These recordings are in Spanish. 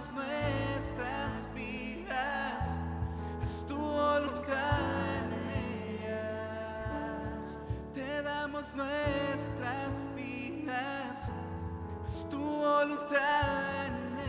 damos nuestras vidas, es tu voluntad en ellas. Te damos nuestras vidas, es tu voluntad en ellas.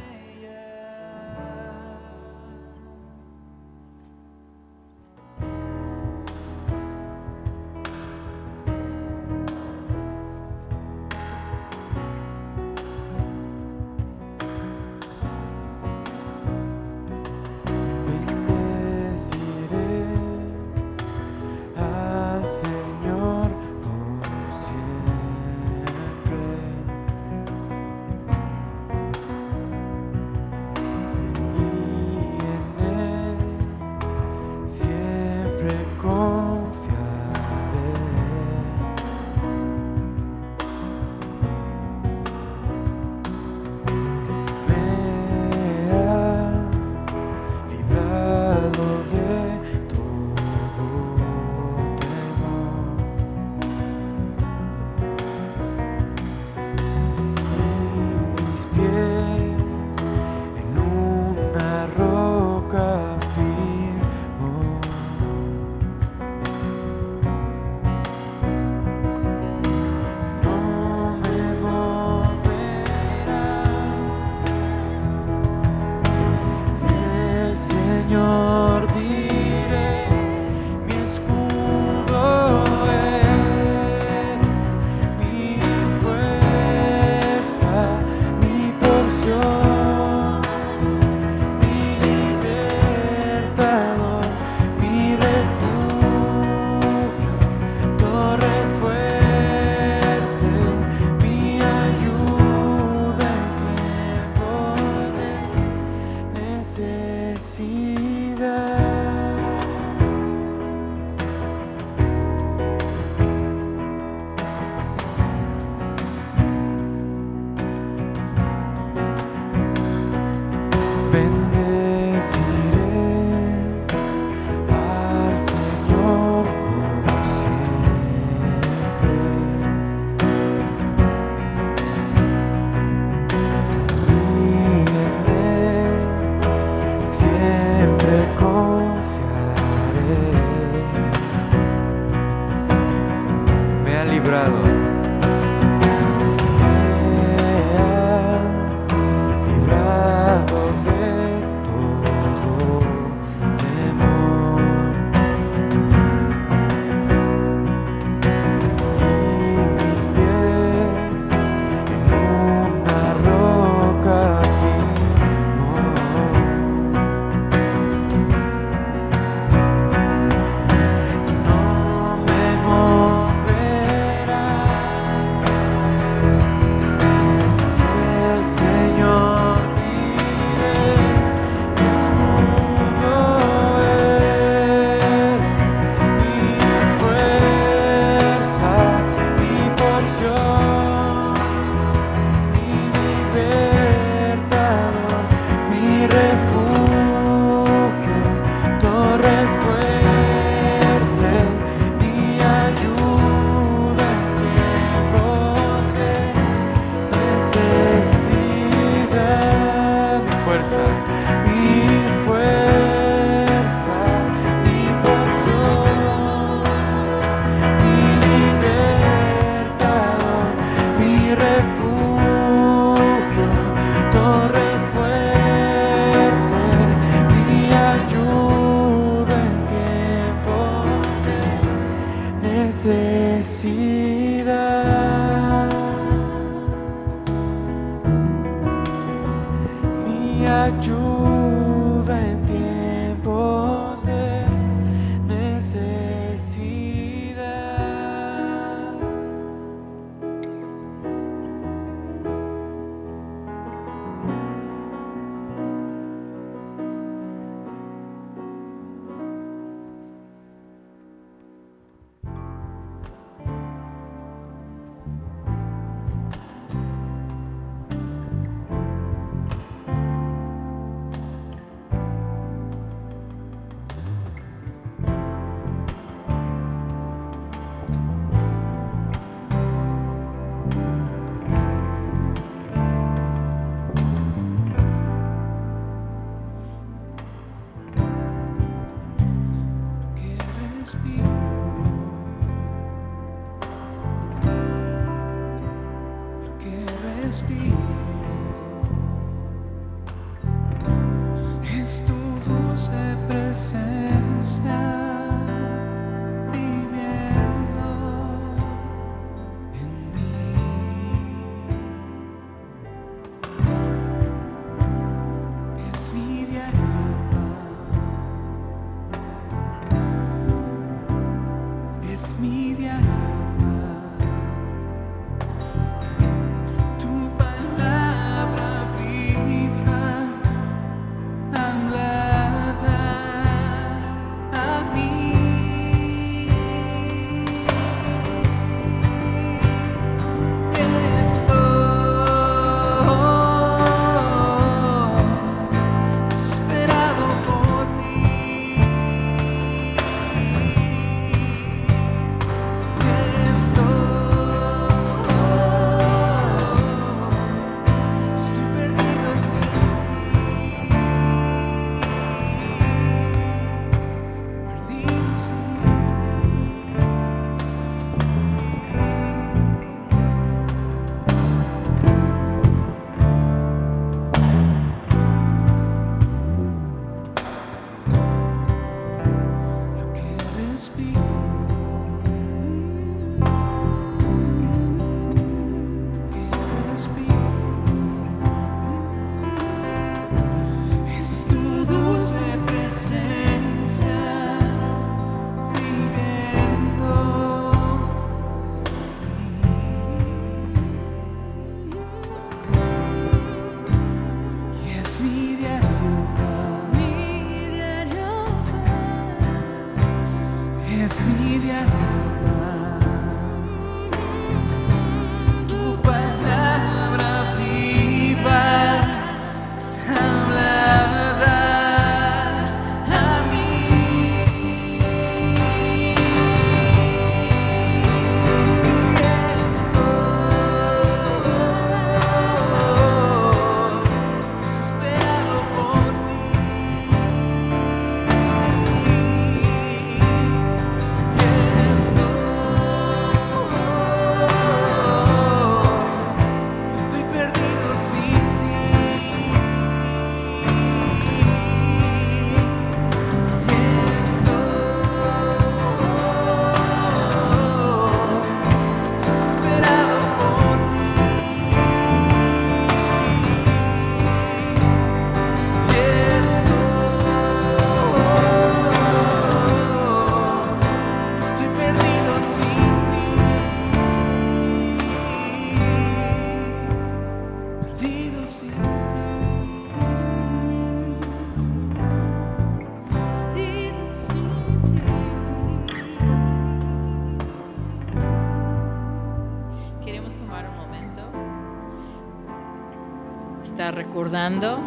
recordando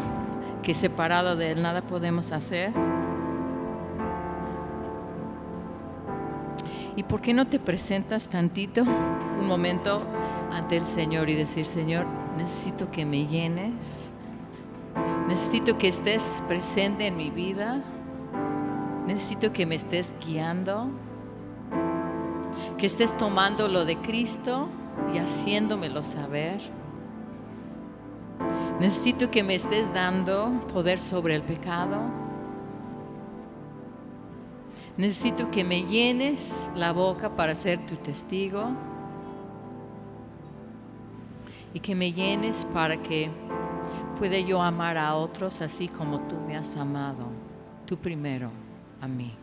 que separado de Él nada podemos hacer. ¿Y por qué no te presentas tantito, un momento, ante el Señor y decir: Señor, necesito que me llenes, necesito que estés presente en mi vida, necesito que me estés guiando, que estés tomando lo de Cristo y haciéndomelo saber. Necesito que me estés dando poder sobre el pecado. Necesito que me llenes la boca para ser tu testigo. Y que me llenes para que pueda yo amar a otros así como tú me has amado, tú primero a mí.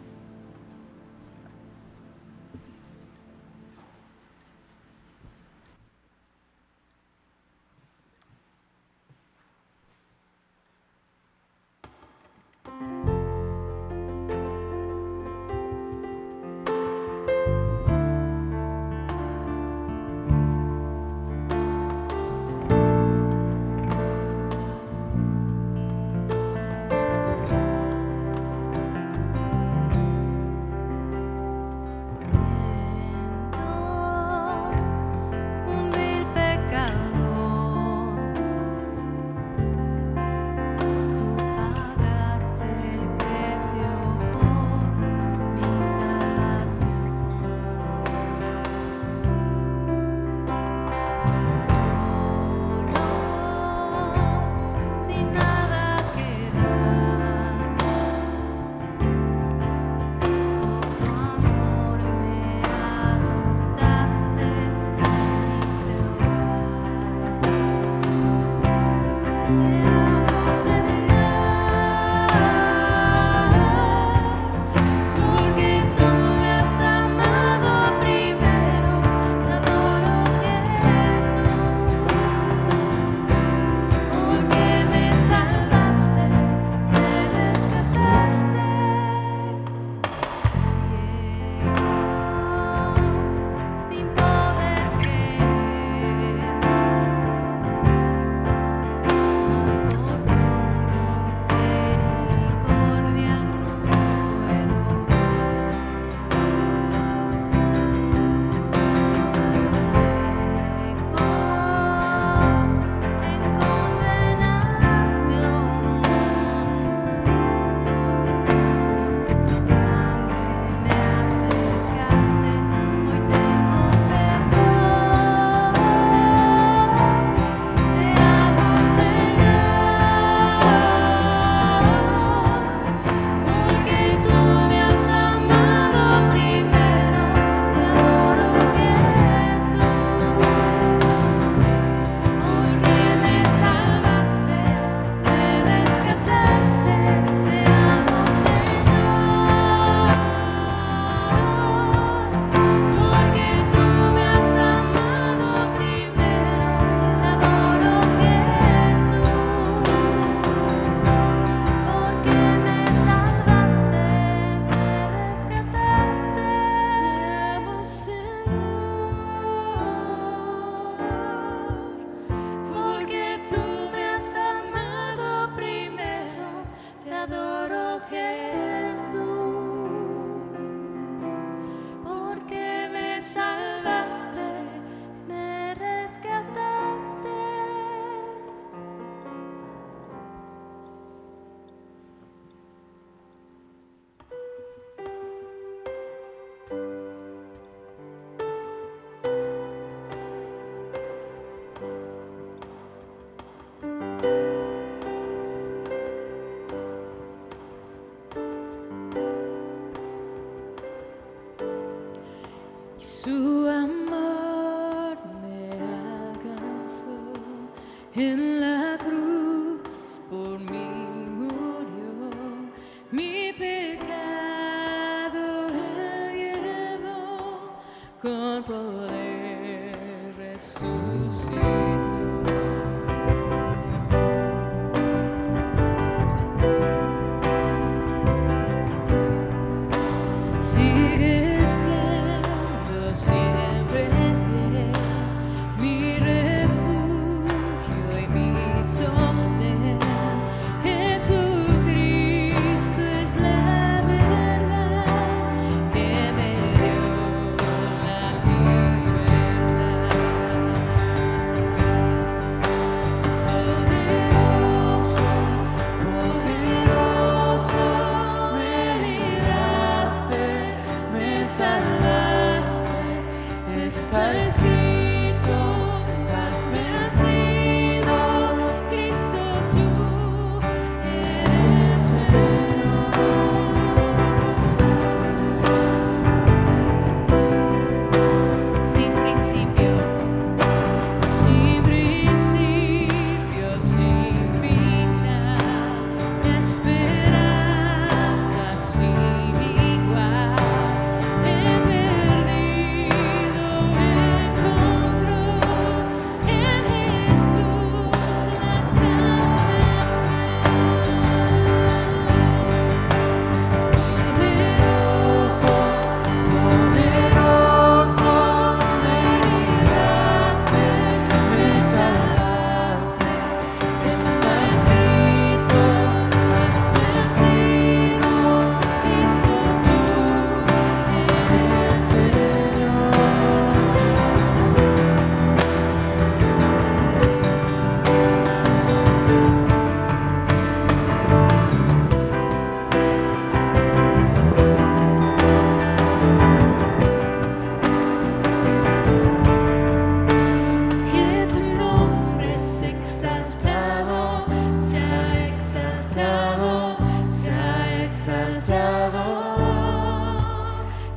exaltado, sea exaltado,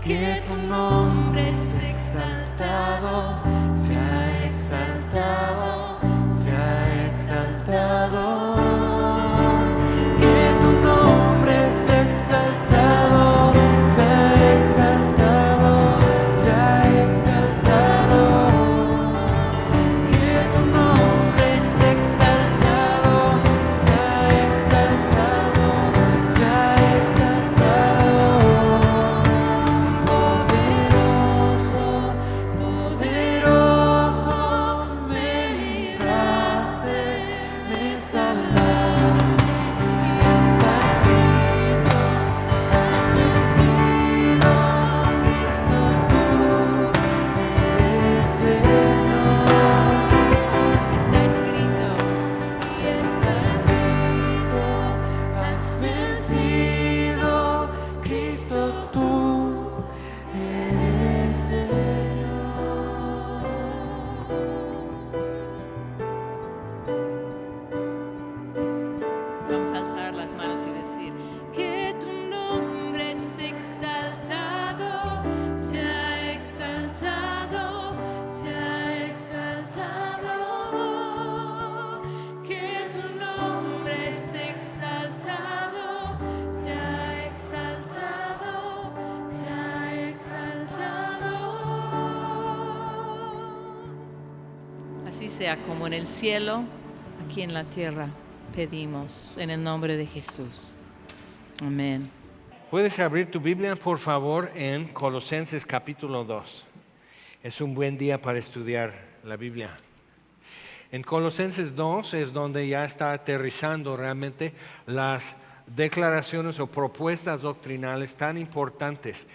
que tu nombre es exaltado, sea exaltado, sea exaltado, que tu nombre es exaltado, sea exaltado, sea exaltado, que tu nombre es exaltado, sea exaltado, sea exaltado. Poderoso, poderoso, me libraste, me salvaste, está escrito, has vencido, Cristo tú eres Señor. Está escrito. Y está escrito, has vencido, Cristo tú eres Señor. Vamos a alzar las manos y decir que tu nombre es exaltado, sea exaltado, sea exaltado, que tu nombre es exaltado, sea exaltado, sea exaltado. Así sea como en el cielo, aquí en la tierra. Pedimos en el nombre de Jesús. Amén. Puedes abrir tu Biblia, por favor, en Colosenses capítulo 2. Es un buen día para estudiar la Biblia. En Colosenses 2 es donde ya está aterrizando realmente las declaraciones o propuestas doctrinales tan importantes.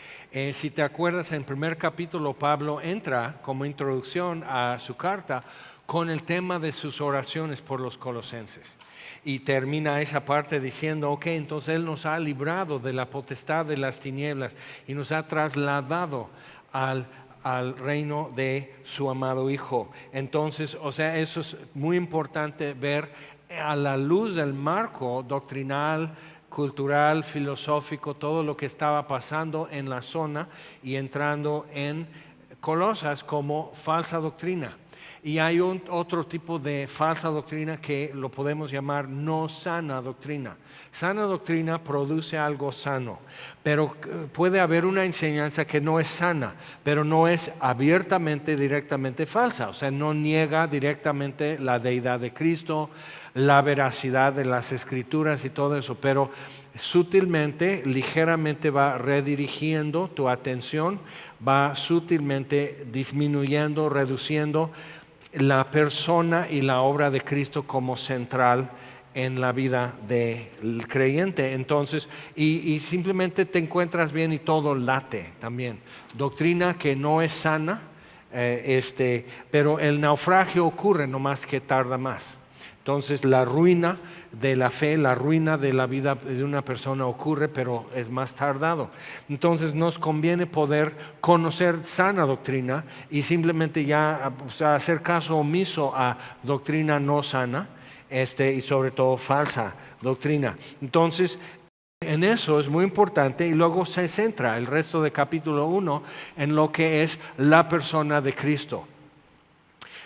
Si te acuerdas, en el primer capítulo Pablo entra como introducción a su carta con el tema de sus oraciones por los colosenses. Y termina esa parte diciendo, ok, entonces Él nos ha librado de la potestad de las tinieblas y nos ha trasladado al reino de su amado Hijo. Entonces, o sea, eso es muy importante ver a la luz del marco doctrinal, cultural, filosófico, todo lo que estaba pasando en la zona y entrando en Colosas como falsa doctrina. Y hay otro tipo de falsa doctrina que lo podemos llamar no sana doctrina. Sana doctrina produce algo sano, pero puede haber una enseñanza que no es sana, pero no es abiertamente, directamente falsa. O sea, no niega directamente la deidad de Cristo, la veracidad de las Escrituras y todo eso, pero sutilmente, ligeramente va redirigiendo tu atención, va sutilmente disminuyendo, reduciendo la persona y la obra de Cristo como central en la vida del creyente. Entonces, y simplemente te encuentras bien y todo late también. Doctrina que no es sana, pero el naufragio ocurre, no más que tarda más. Entonces la ruina de la fe, la ruina de la vida de una persona ocurre, pero es más tardado. Entonces nos conviene poder conocer sana doctrina y simplemente ya hacer caso omiso a doctrina no sana, y sobre todo falsa doctrina. Entonces, en eso es muy importante, y luego se centra el resto de capítulo 1 en lo que es la persona de Cristo.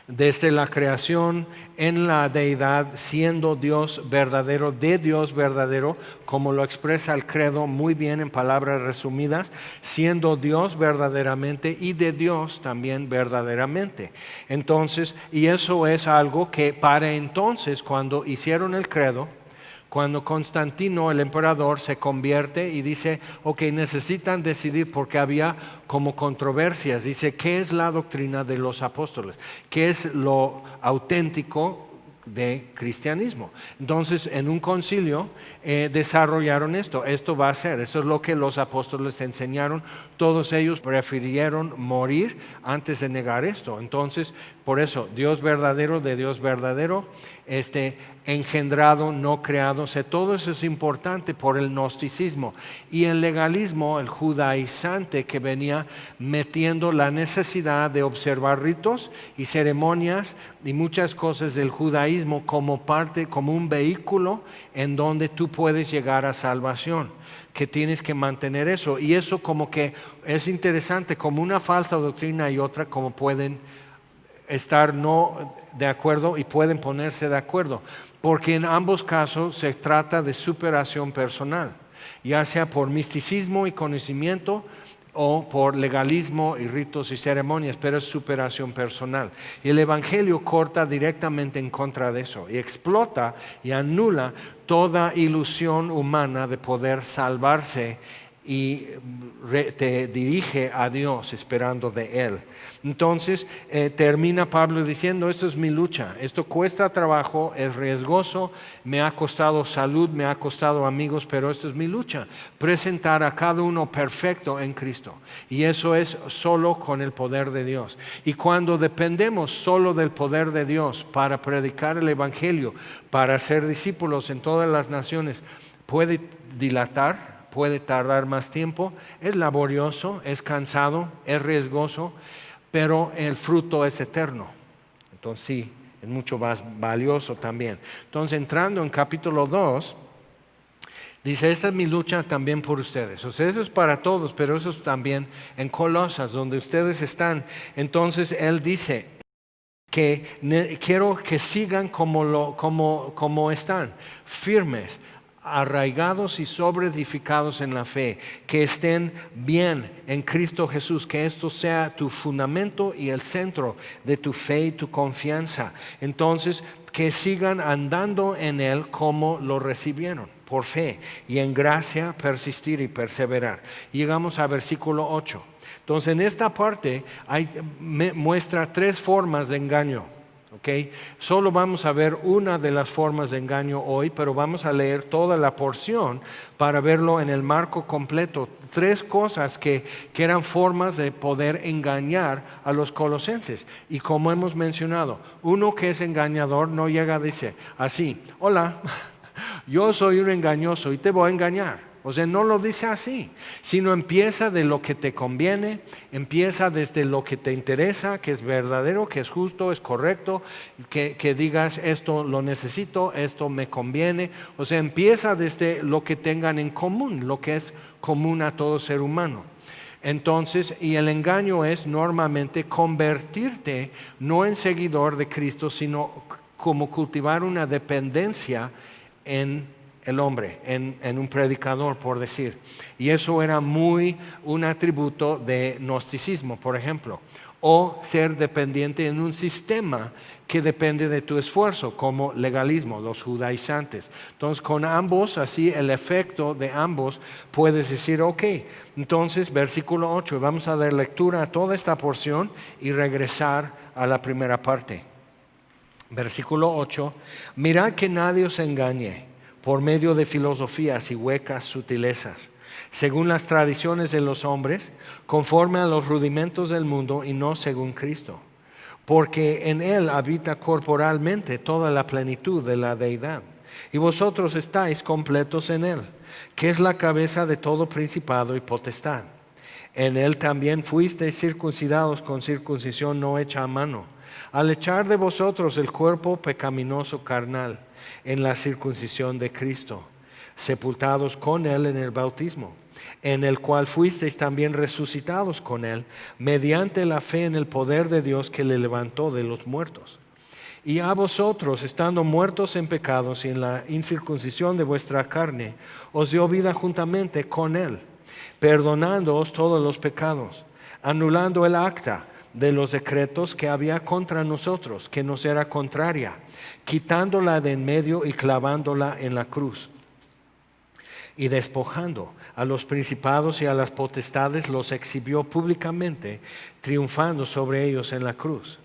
Desde la creación en la deidad, siendo Dios verdadero, de Dios verdadero, como lo expresa el credo muy bien en palabras resumidas, siendo Dios verdaderamente y de Dios también verdaderamente. Entonces, y eso es algo que para entonces, cuando hicieron el credo, cuando Constantino, el emperador, se convierte y dice, ok, necesitan decidir, porque había como controversias, dice, ¿qué es la doctrina de los apóstoles? ¿Qué es lo auténtico de cristianismo? Entonces, en un concilio desarrollaron esto va a ser, eso es lo que los apóstoles enseñaron, todos ellos prefirieron morir antes de negar esto. Entonces, por eso, Dios verdadero de Dios verdadero, engendrado, no creado. O sea, todo eso es importante por el gnosticismo. Y el legalismo, el judaizante, que venía metiendo la necesidad de observar ritos y ceremonias y muchas cosas del judaísmo como parte, como un vehículo en donde tú puedes llegar a salvación, que tienes que mantener eso. Y eso como que es interesante, como una falsa doctrina y otra como pueden estar no de acuerdo y pueden ponerse de acuerdo, porque en ambos casos se trata de superación personal, ya sea por misticismo y conocimiento o por legalismo y ritos y ceremonias, pero es superación personal. Y el Evangelio corta directamente en contra de eso y explota y anula toda ilusión humana de poder salvarse y te dirige a Dios esperando de Él. Entonces termina Pablo diciendo, esto es mi lucha, esto cuesta trabajo, es riesgoso, me ha costado salud, me ha costado amigos, pero esto es mi lucha, presentar a cada uno perfecto en Cristo. Y eso es solo con el poder de Dios. Y cuando dependemos solo del poder de Dios para predicar el Evangelio, para ser discípulos en todas las naciones, puede dilatar, puede tardar más tiempo, es laborioso, es cansado, es riesgoso, pero el fruto es eterno. Entonces sí, es mucho más valioso también. Entonces entrando en capítulo 2, dice, esta es mi lucha también por ustedes. O sea, eso es para todos, pero eso es también en Colosas, donde ustedes están. Entonces él dice que quiero que sigan como están, firmes, arraigados y sobreedificados en la fe, que estén bien en Cristo Jesús, que esto sea tu fundamento y el centro de tu fe y tu confianza. Entonces, que sigan andando en Él como lo recibieron, por fe, y en gracia persistir y perseverar. Llegamos a versículo 8. Entonces, en esta parte muestra 3 formas de engaño. Okay. Solo vamos a ver una de las formas de engaño hoy, pero vamos a leer toda la porción para verlo en el marco completo. 3 cosas que eran formas de poder engañar a los colosenses. Y como hemos mencionado, uno que es engañador no llega, dice así, hola, yo soy un engañoso y te voy a engañar. O sea, no lo dice así, sino empieza de lo que te conviene, empieza desde lo que te interesa, que es verdadero, que es justo, es correcto, que digas esto lo necesito, esto me conviene. O sea, empieza desde lo que tengan en común, lo que es común a todo ser humano. Entonces, y el engaño es normalmente convertirte no en seguidor de Cristo, sino como cultivar una dependencia en el hombre, en un predicador, por decir. Y eso era un atributo de gnosticismo, por ejemplo. O ser dependiente en un sistema que depende de tu esfuerzo, como legalismo, los judaizantes. Entonces, con ambos, así el efecto de ambos, puedes decir, ok, entonces, versículo 8, vamos a dar lectura a toda esta porción y regresar a la primera parte. Versículo 8, mirad que nadie os engañe por medio de filosofías y huecas sutilezas, según las tradiciones de los hombres, conforme a los rudimentos del mundo y no según Cristo. Porque en Él habita corporalmente toda la plenitud de la deidad. Y vosotros estáis completos en Él, que es la cabeza de todo principado y potestad. En Él también fuisteis circuncidados con circuncisión no hecha a mano, al echar de vosotros el cuerpo pecaminoso carnal, en la circuncisión de Cristo, sepultados con Él en el bautismo, en el cual fuisteis también resucitados con Él, mediante la fe en el poder de Dios que le levantó de los muertos. Y a vosotros, estando muertos en pecados y en la incircuncisión de vuestra carne, os dio vida juntamente con Él, perdonándoos todos los pecados, anulando el acta de los decretos que había contra nosotros, que nos era contraria, quitándola de en medio y clavándola en la cruz. Y despojando a los principados y a las potestades, los exhibió públicamente, triunfando sobre ellos en la cruz.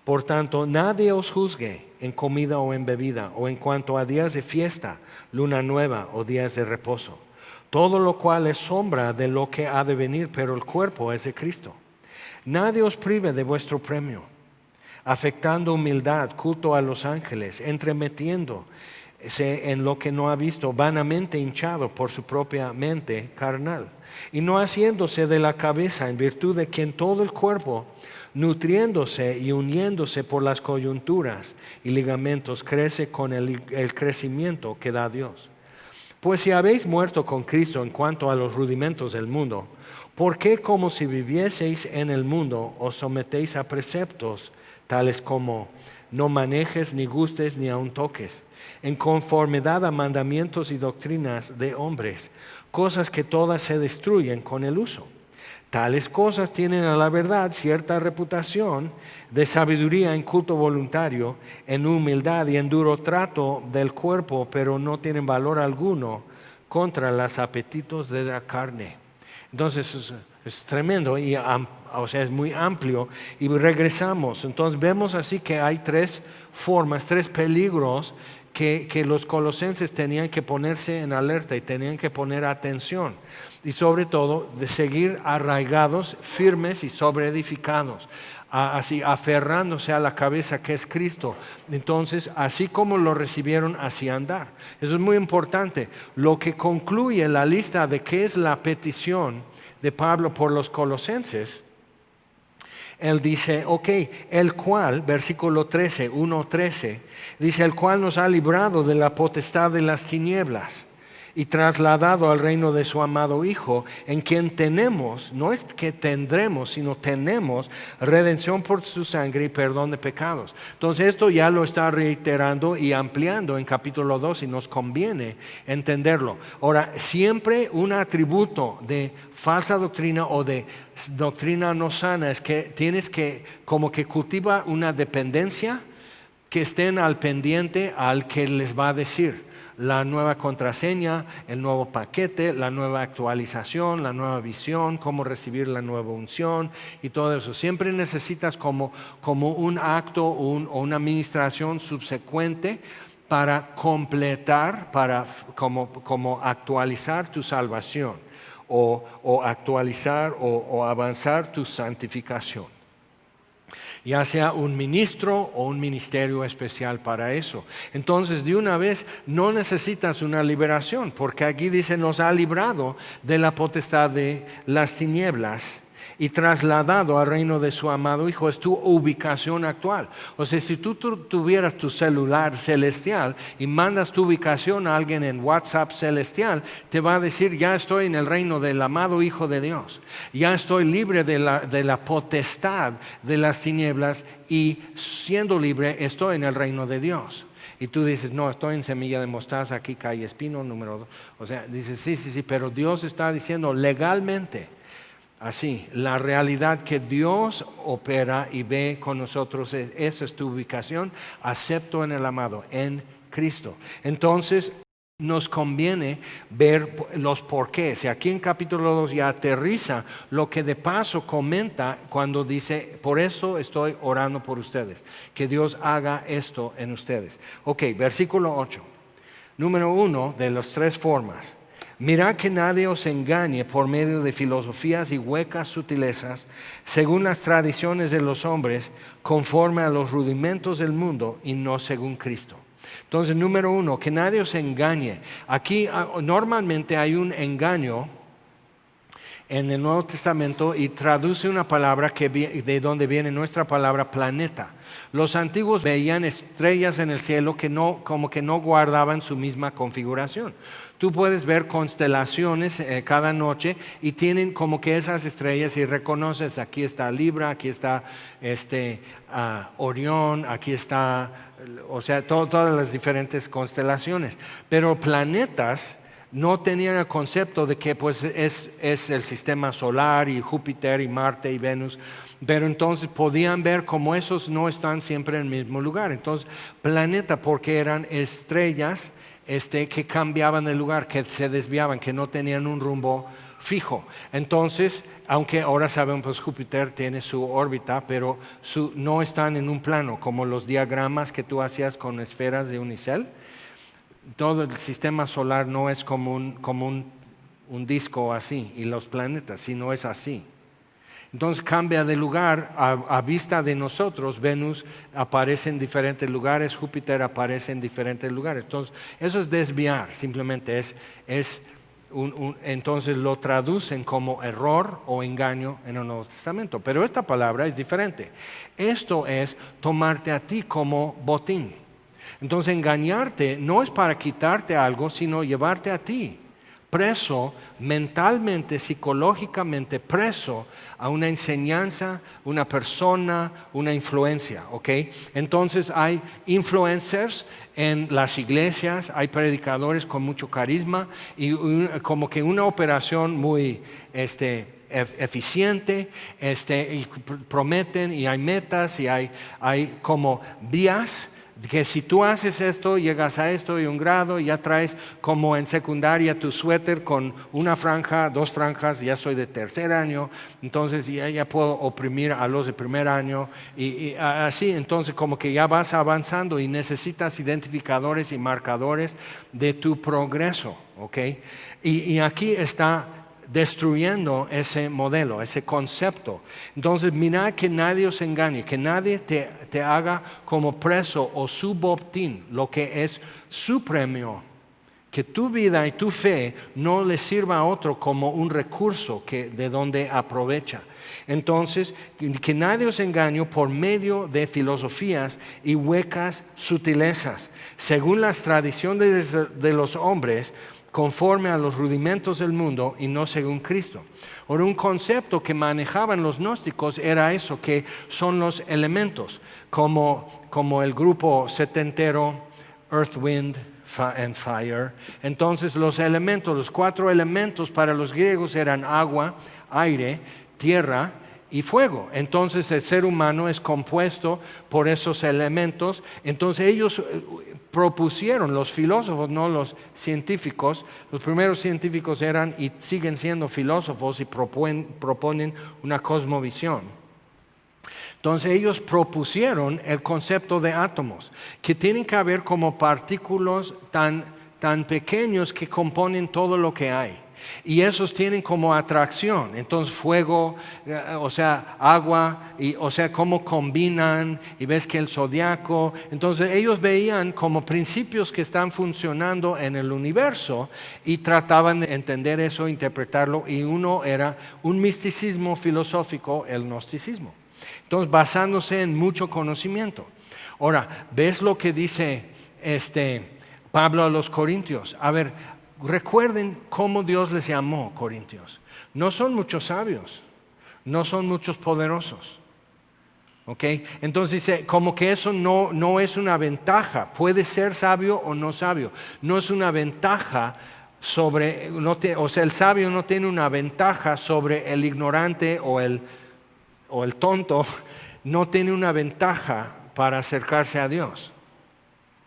Por tanto, nadie os juzgue en comida o en bebida, o en cuanto a días de fiesta, luna nueva o días de reposo. Todo lo cual es sombra de lo que ha de venir, pero el cuerpo es de Cristo. Nadie os prive de vuestro premio, afectando humildad, culto a los ángeles, entremetiéndose en lo que no ha visto, vanamente hinchado por su propia mente carnal, y no haciéndose de la cabeza, en virtud de quien todo el cuerpo, nutriéndose y uniéndose por las coyunturas y ligamentos, crece con el crecimiento que da Dios. Pues si habéis muerto con Cristo en cuanto a los rudimentos del mundo, ¿por qué como si vivieseis en el mundo os sometéis a preceptos tales como no manejes, ni gustes, ni aun toques, en conformidad a mandamientos y doctrinas de hombres, cosas que todas se destruyen con el uso? Tales cosas tienen a la verdad cierta reputación de sabiduría en culto voluntario, en humildad y en duro trato del cuerpo, pero no tienen valor alguno contra los apetitos de la carne. Entonces es tremendo y es muy amplio. Y regresamos. Entonces vemos así que hay tres formas, tres peligros que los colosenses tenían que ponerse en alerta y tenían que poner atención. Y sobre todo de seguir arraigados, firmes y sobreedificados, así aferrándose a la cabeza que es Cristo. Entonces, así como lo recibieron, así andar. Eso es muy importante. Lo que concluye la lista de qué es la petición de Pablo por los colosenses, él dice, el cual, versículo 13, 1:13, dice, el cual nos ha librado de la potestad de las tinieblas y trasladado al reino de su amado Hijo, en quien tenemos, no es que tendremos, sino tenemos redención por su sangre y perdón de pecados. Entonces esto ya lo está reiterando y ampliando en capítulo 2 y nos conviene entenderlo. Ahora, siempre un atributo de falsa doctrina o de doctrina no sana es que tienes que, como que cultiva una dependencia, que estén al pendiente al que les va a decir la nueva contraseña, el nuevo paquete, la nueva actualización, la nueva visión, cómo recibir la nueva unción y todo eso. Siempre necesitas como un acto o una administración subsecuente para completar, para como actualizar tu salvación o actualizar o avanzar tu santificación. Ya sea un ministro o un ministerio especial para eso. Entonces, de una vez, no necesitas una liberación, porque aquí dice, nos ha librado de la potestad de las tinieblas y trasladado al reino de su amado Hijo. Es tu ubicación actual. O sea, si tú tuvieras tu celular celestial y mandas tu ubicación a alguien en WhatsApp celestial, te va a decir, ya estoy en el reino del amado Hijo de Dios. Ya estoy libre de la potestad de las tinieblas y siendo libre estoy en el reino de Dios. Y tú dices, no, estoy en Semilla de Mostaza, aquí calle Espino, número 2. O sea, dices, sí, pero Dios está diciendo legalmente, así, la realidad que Dios opera y ve con nosotros, esa es tu ubicación, acepto en el amado, en Cristo. Entonces, nos conviene ver los porqués. Y aquí en capítulo 2 ya aterriza lo que de paso comenta cuando dice, por eso estoy orando por ustedes, que Dios haga esto en ustedes. Versículo 8. Número 1 de las tres formas. Mirad que nadie os engañe por medio de filosofías y huecas sutilezas, según las tradiciones de los hombres, conforme a los rudimentos del mundo y no según Cristo. Entonces, número 1, que nadie os engañe. Aquí normalmente hay un engaño en el Nuevo Testamento y traduce una palabra de donde viene nuestra palabra planeta. Los antiguos veían estrellas en el cielo como que no guardaban su misma configuración. Tú puedes ver constelaciones cada noche y tienen como que esas estrellas y reconoces, aquí está Libra, aquí está Orión, aquí está, o sea, todas las diferentes constelaciones. Pero planetas no tenían el concepto de que pues es el sistema solar y Júpiter y Marte y Venus, pero entonces podían ver como esos no están siempre en el mismo lugar. Entonces, planeta porque eran estrellas que cambiaban de lugar, que se desviaban, que no tenían un rumbo fijo. Entonces, aunque ahora sabemos pues Júpiter tiene su órbita, pero no están en un plano, como los diagramas que tú hacías con esferas de unicel. Todo el sistema solar no es como un disco así, y los planetas, sino es así. Entonces cambia de lugar a vista de nosotros. Venus aparece en diferentes lugares, Júpiter aparece en diferentes lugares. Entonces eso es desviar, simplemente entonces lo traducen como error o engaño en el Nuevo Testamento. Pero esta palabra es diferente. Esto es tomarte a ti como botín. Entonces engañarte no es para quitarte algo, sino llevarte a ti preso, mentalmente, psicológicamente preso a una enseñanza, una persona, una influencia, ¿ok? Entonces hay influencers en las iglesias, hay predicadores con mucho carisma y como que una operación muy eficiente, y prometen y hay metas y hay como vías que si tú haces esto, llegas a esto y un grado, y ya traes como en secundaria tu suéter con una franja, 2 franjas, ya soy de tercer año, entonces ya puedo oprimir a los de primer año, y así, entonces como que ya vas avanzando y necesitas identificadores y marcadores de tu progreso, ¿ok? Y aquí está destruyendo ese modelo, ese concepto. Entonces, mira que nadie os engañe, que nadie te haga como preso o su botín, lo que es su premio. Que tu vida y tu fe no le sirva a otro como un recurso de donde aprovecha. Entonces, que nadie os engañe por medio de filosofías y huecas sutilezas, según las tradiciones de los hombres, conforme a los rudimentos del mundo y no según Cristo. Ahora, un concepto que manejaban los gnósticos era eso, que son los elementos, como el grupo setentero, Earth, Wind and Fire. Entonces los elementos, los 4 elementos para los griegos eran agua, aire, tierra y fuego. Entonces el ser humano es compuesto por esos elementos. Entonces ellos propusieron, los filósofos, no los científicos, los primeros científicos eran y siguen siendo filósofos y proponen una cosmovisión. Entonces ellos propusieron el concepto de átomos, que tienen que haber como partículas tan pequeños que componen todo lo que hay. Y esos tienen como atracción, entonces fuego, o sea, agua, o sea, cómo combinan, y ves que el zodiaco, entonces ellos veían como principios que están funcionando en el universo y trataban de entender eso, interpretarlo, y uno era un misticismo filosófico, el gnosticismo. Entonces, basándose en mucho conocimiento. Ahora, ¿ves lo que dice Pablo a los Corintios? A ver, recuerden cómo Dios les llamó, Corintios. No son muchos sabios, no son muchos poderosos. ¿Ok? Entonces dice, como que eso no es una ventaja. Puede ser sabio o no sabio. No es una ventaja sobre, o sea, el sabio no tiene una ventaja sobre el ignorante o el tonto. No tiene una ventaja para acercarse a Dios,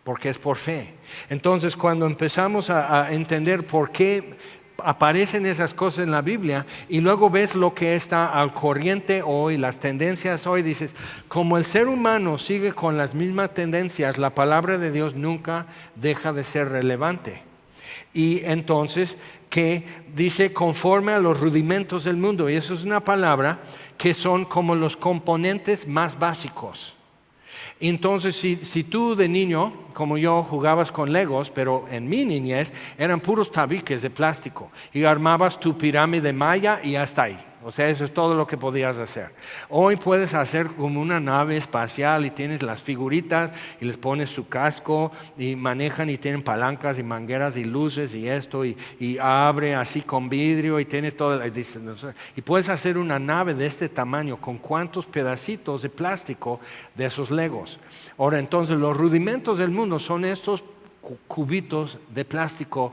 porque es por fe. Entonces, cuando empezamos a entender por qué aparecen esas cosas en la Biblia y luego ves lo que está al corriente hoy, las tendencias hoy, dices, como el ser humano sigue con las mismas tendencias, la palabra de Dios nunca deja de ser relevante. Y entonces, que dice conforme a los rudimentos del mundo, y eso es una palabra que son como los componentes más básicos. Entonces, si tú de niño, como yo, jugabas con Legos, pero en mi niñez eran puros tabiques de plástico y armabas tu pirámide maya y hasta ahí. O sea, eso es todo lo que podías hacer. Hoy puedes hacer como una nave espacial y tienes las figuritas y les pones su casco y manejan y tienen palancas y mangueras y luces y esto y abre así con vidrio y tienes todo. Y puedes hacer una nave de este tamaño con cuántos pedacitos de plástico de esos Legos. Ahora, entonces, los rudimentos del mundo son estos cubitos de plástico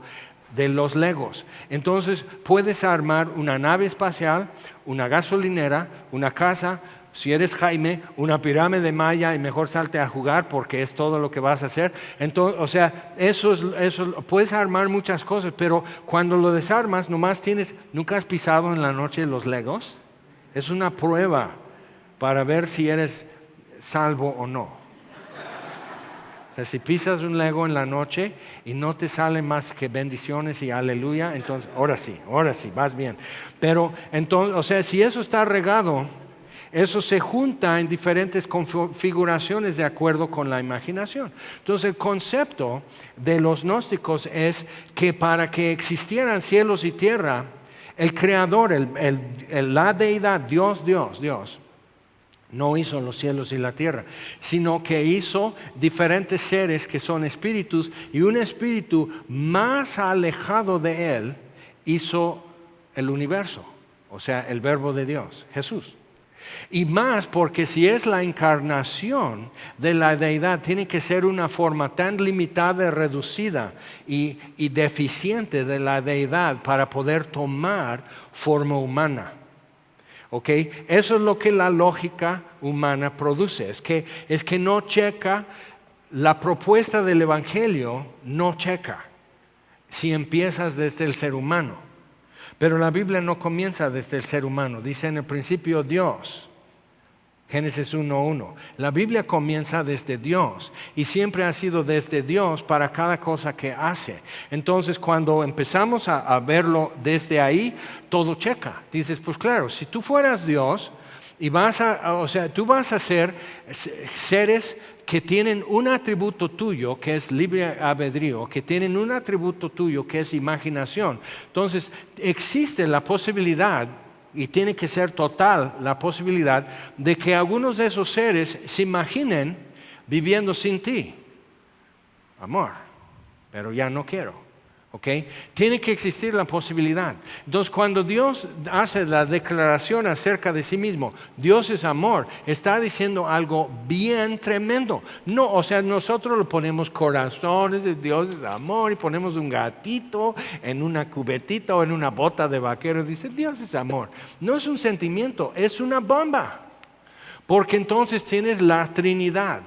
de los Legos. Entonces puedes armar una nave espacial, una gasolinera, una casa, si eres Jaime, una pirámide maya, y mejor salte a jugar porque es todo lo que vas a hacer. Entonces, o sea, eso puedes armar muchas cosas, pero cuando lo desarmas, nomás ¿nunca has pisado en la noche los Legos? Es una prueba para ver si eres salvo o no. O sea, si pisas un Lego en la noche y no te sale más que bendiciones y aleluya, entonces ahora sí, vas bien. Pero entonces, o sea, si eso está regado, eso se junta en diferentes configuraciones de acuerdo con la imaginación. Entonces el concepto de los gnósticos es que para que existieran cielos y tierra, el creador, la deidad, Dios, no hizo los cielos y la tierra, sino que hizo diferentes seres que son espíritus, y un espíritu más alejado de él hizo el universo, o sea, el verbo de Dios, Jesús. Y más porque si es la encarnación de la deidad, tiene que ser una forma tan limitada, reducida y deficiente de la deidad para poder tomar forma humana. ¿Okay? Eso es lo que la lógica humana produce. Es que no checa, la propuesta del Evangelio no checa si empiezas desde el ser humano. Pero la Biblia no comienza desde el ser humano. Dice en el principio Dios. Génesis 1:1. La Biblia comienza desde Dios y siempre ha sido desde Dios para cada cosa que hace. Entonces, cuando empezamos a verlo desde ahí, todo checa. Dices, pues claro, si tú fueras Dios y tú vas a ser seres que tienen un atributo tuyo que es libre albedrío, que tienen un atributo tuyo que es imaginación. Entonces, existe la posibilidad, y tiene que ser total la posibilidad, de que algunos de esos seres se imaginen viviendo sin ti. Amor, pero ya no quiero. ¿Okay? Tiene que existir la posibilidad. Entonces, cuando Dios hace la declaración acerca de sí mismo, Dios es amor, está diciendo algo bien tremendo. No, o sea, nosotros lo ponemos corazones, Dios es amor, y ponemos un gatito en una cubetita o en una bota de vaquero, dice Dios es amor. No es un sentimiento, es una bomba. Porque entonces tienes la Trinidad.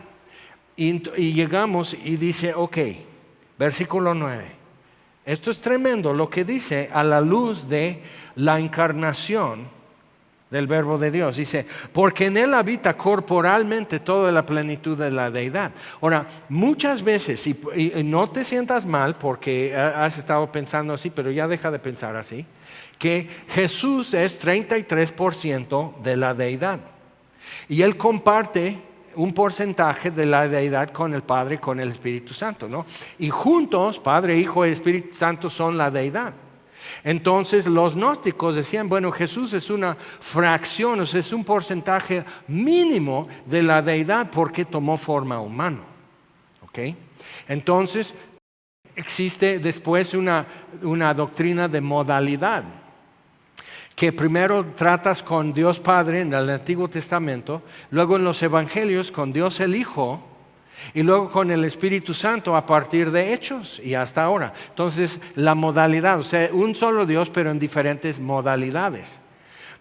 Y llegamos y dice, ok, versículo 9. Esto es tremendo lo que dice a la luz de la encarnación del verbo de Dios. Dice, porque en él habita corporalmente toda la plenitud de la deidad. Ahora, muchas veces, y no te sientas mal porque has estado pensando así, pero ya deja de pensar así, que Jesús es 33% de la deidad. Y él comparte un porcentaje de la deidad con el Padre y con el Espíritu Santo, ¿no? Y juntos, Padre, Hijo y Espíritu Santo son la deidad. Entonces los gnósticos decían, bueno, Jesús es una fracción, o sea, es un porcentaje mínimo de la deidad porque tomó forma humana. ¿Okay? Entonces existe después una doctrina de modalidad, que primero tratas con Dios Padre en el Antiguo Testamento, luego en los Evangelios con Dios el Hijo, y luego con el Espíritu Santo a partir de Hechos y hasta ahora. Entonces la modalidad, o sea, un solo Dios pero en diferentes modalidades.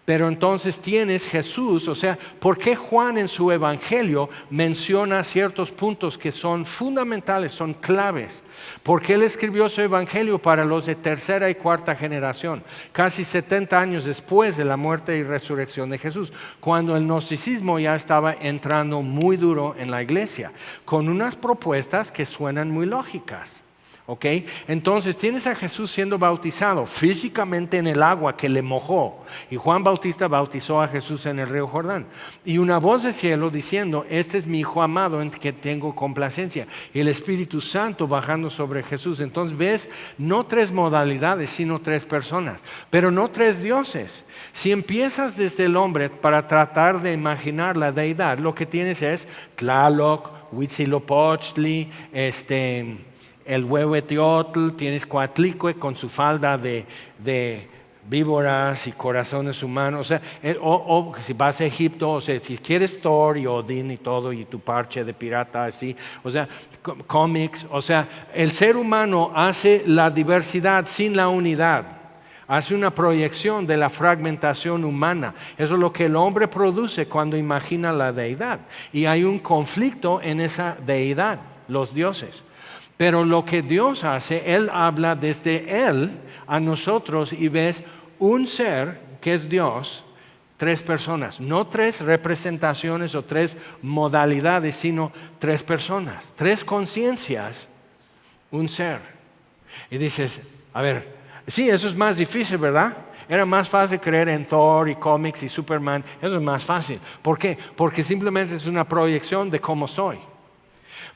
Pero entonces tienes Jesús, o sea, ¿por qué Juan en su Evangelio menciona ciertos puntos que son fundamentales, son claves? Porque él escribió su Evangelio para los de tercera y cuarta generación, casi 70 años después de la muerte y resurrección de Jesús, cuando el gnosticismo ya estaba entrando muy duro en la iglesia, con unas propuestas que suenan muy lógicas. ¿Okay? Entonces tienes a Jesús siendo bautizado físicamente en el agua que le mojó, y Juan Bautista bautizó a Jesús en el río Jordán, y una voz del cielo diciendo, este es mi Hijo amado en que tengo complacencia, y el Espíritu Santo bajando sobre Jesús. Entonces ves, no 3 modalidades sino 3 personas, pero no 3 dioses. Si empiezas desde el hombre para tratar de imaginar la deidad, lo que tienes es Tlaloc, Huitzilopochtli, el Huehueteotl, tienes Coatlicue con su falda de víboras y corazones humanos, o sea, o si vas a Egipto, o sea, si quieres Thor y Odín y todo, y tu parche de pirata así, o sea, cómics, o sea, el ser humano hace la diversidad sin la unidad. Hace una proyección de la fragmentación humana. Eso es lo que el hombre produce cuando imagina la deidad. Y hay un conflicto en esa deidad, los dioses. Pero lo que Dios hace, Él habla desde Él a nosotros y ves un ser que es Dios, 3 personas, no 3 representaciones o 3 modalidades, sino 3 personas, 3 conciencias, un ser. Y dices, a ver, sí, eso es más difícil, ¿verdad? Era más fácil creer en Thor y cómics y Superman, eso es más fácil. ¿Por qué? Porque simplemente es una proyección de cómo soy.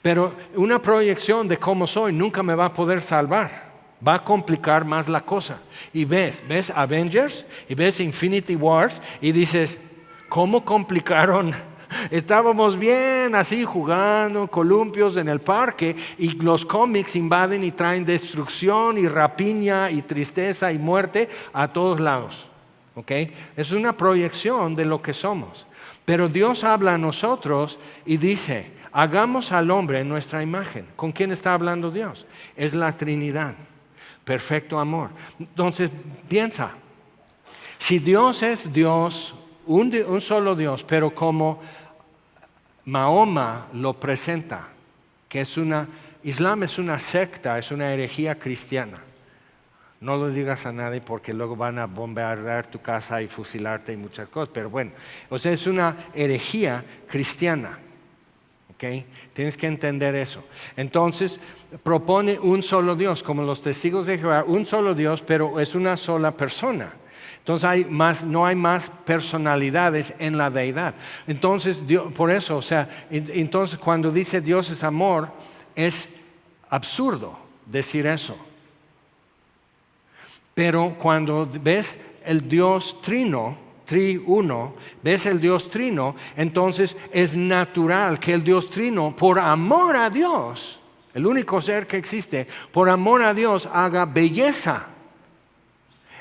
Pero una proyección de cómo soy nunca me va a poder salvar. Va a complicar más la cosa. Y ves Avengers y ves Infinity Wars y dices, ¿cómo complicaron? Estábamos bien así jugando columpios en el parque y los cómics invaden y traen destrucción y rapiña y tristeza y muerte a todos lados. ¿Okay? Es una proyección de lo que somos. Pero Dios habla a nosotros y dice, hagamos al hombre en nuestra imagen. ¿Con quién está hablando Dios? Es la Trinidad. Perfecto amor. Entonces, piensa, si Dios es Dios, un solo Dios, pero como Mahoma lo presenta, que Islam es una secta, es una herejía cristiana. No lo digas a nadie porque luego van a bombardear tu casa y fusilarte y muchas cosas, pero bueno, o sea, es una herejía cristiana. ¿Okay? Tienes que entender eso. Entonces, propone un solo Dios, como los testigos de Jehová, un solo Dios, pero es una sola persona. Entonces no hay más personalidades en la deidad. Entonces, Dios, por eso, o sea, entonces cuando dice Dios es amor, es absurdo decir eso. Pero cuando ves el Dios triuno, ves el Dios trino, entonces es natural que el Dios trino, por amor a Dios, el único ser que existe, por amor a Dios haga belleza.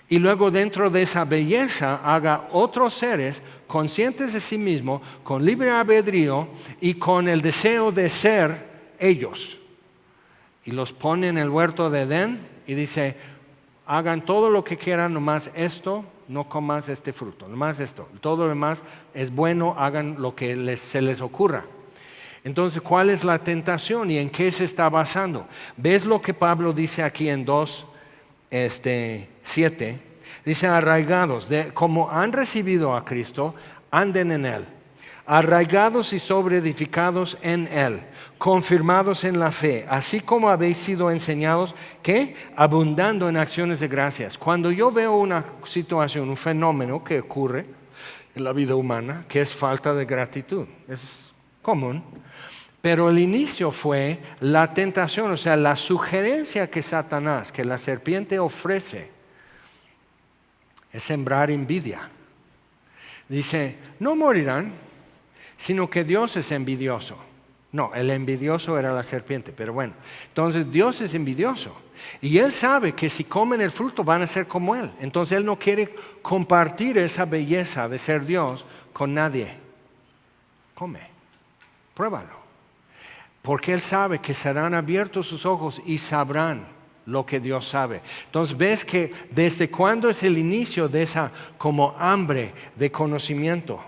Y luego dentro de esa belleza haga otros seres conscientes de sí mismo, con libre albedrío y con el deseo de ser ellos. Y los pone en el huerto de Edén y dice, hagan todo lo que quieran, nomás esto, no comas este fruto, nomás esto. Todo lo demás es bueno, hagan lo que se les ocurra. Entonces, ¿cuál es la tentación y en qué se está basando? ¿Ves lo que Pablo dice aquí en 2:7? Dice, arraigados, como han recibido a Cristo, anden en Él. Arraigados y sobreedificados en Él, confirmados en la fe, así como habéis sido enseñados, que abundando en acciones de gracias. Cuando yo veo una situación, un fenómeno que ocurre en la vida humana, que es falta de gratitud, es común, pero el inicio fue la tentación, o sea, la sugerencia que Satanás, que la serpiente ofrece, es sembrar envidia. Dice, no morirán, sino que Dios es envidioso. No, el envidioso era la serpiente, pero bueno. Entonces Dios es envidioso. Y Él sabe que si comen el fruto van a ser como Él. Entonces Él no quiere compartir esa belleza de ser Dios con nadie. Come, pruébalo. Porque Él sabe que serán abiertos sus ojos y sabrán lo que Dios sabe. Entonces ves que desde cuándo es el inicio de esa como hambre de conocimiento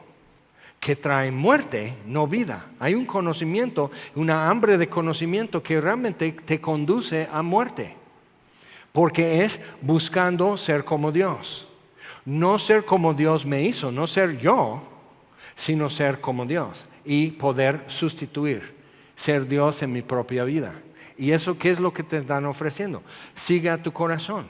que trae muerte, no vida. Hay un conocimiento, una hambre de conocimiento que realmente te conduce a muerte. Porque es buscando ser como Dios. No ser como Dios me hizo, no ser yo, sino ser como Dios. Y poder sustituir, ser Dios en mi propia vida. ¿Y eso qué es lo que te están ofreciendo? Sigue a tu corazón.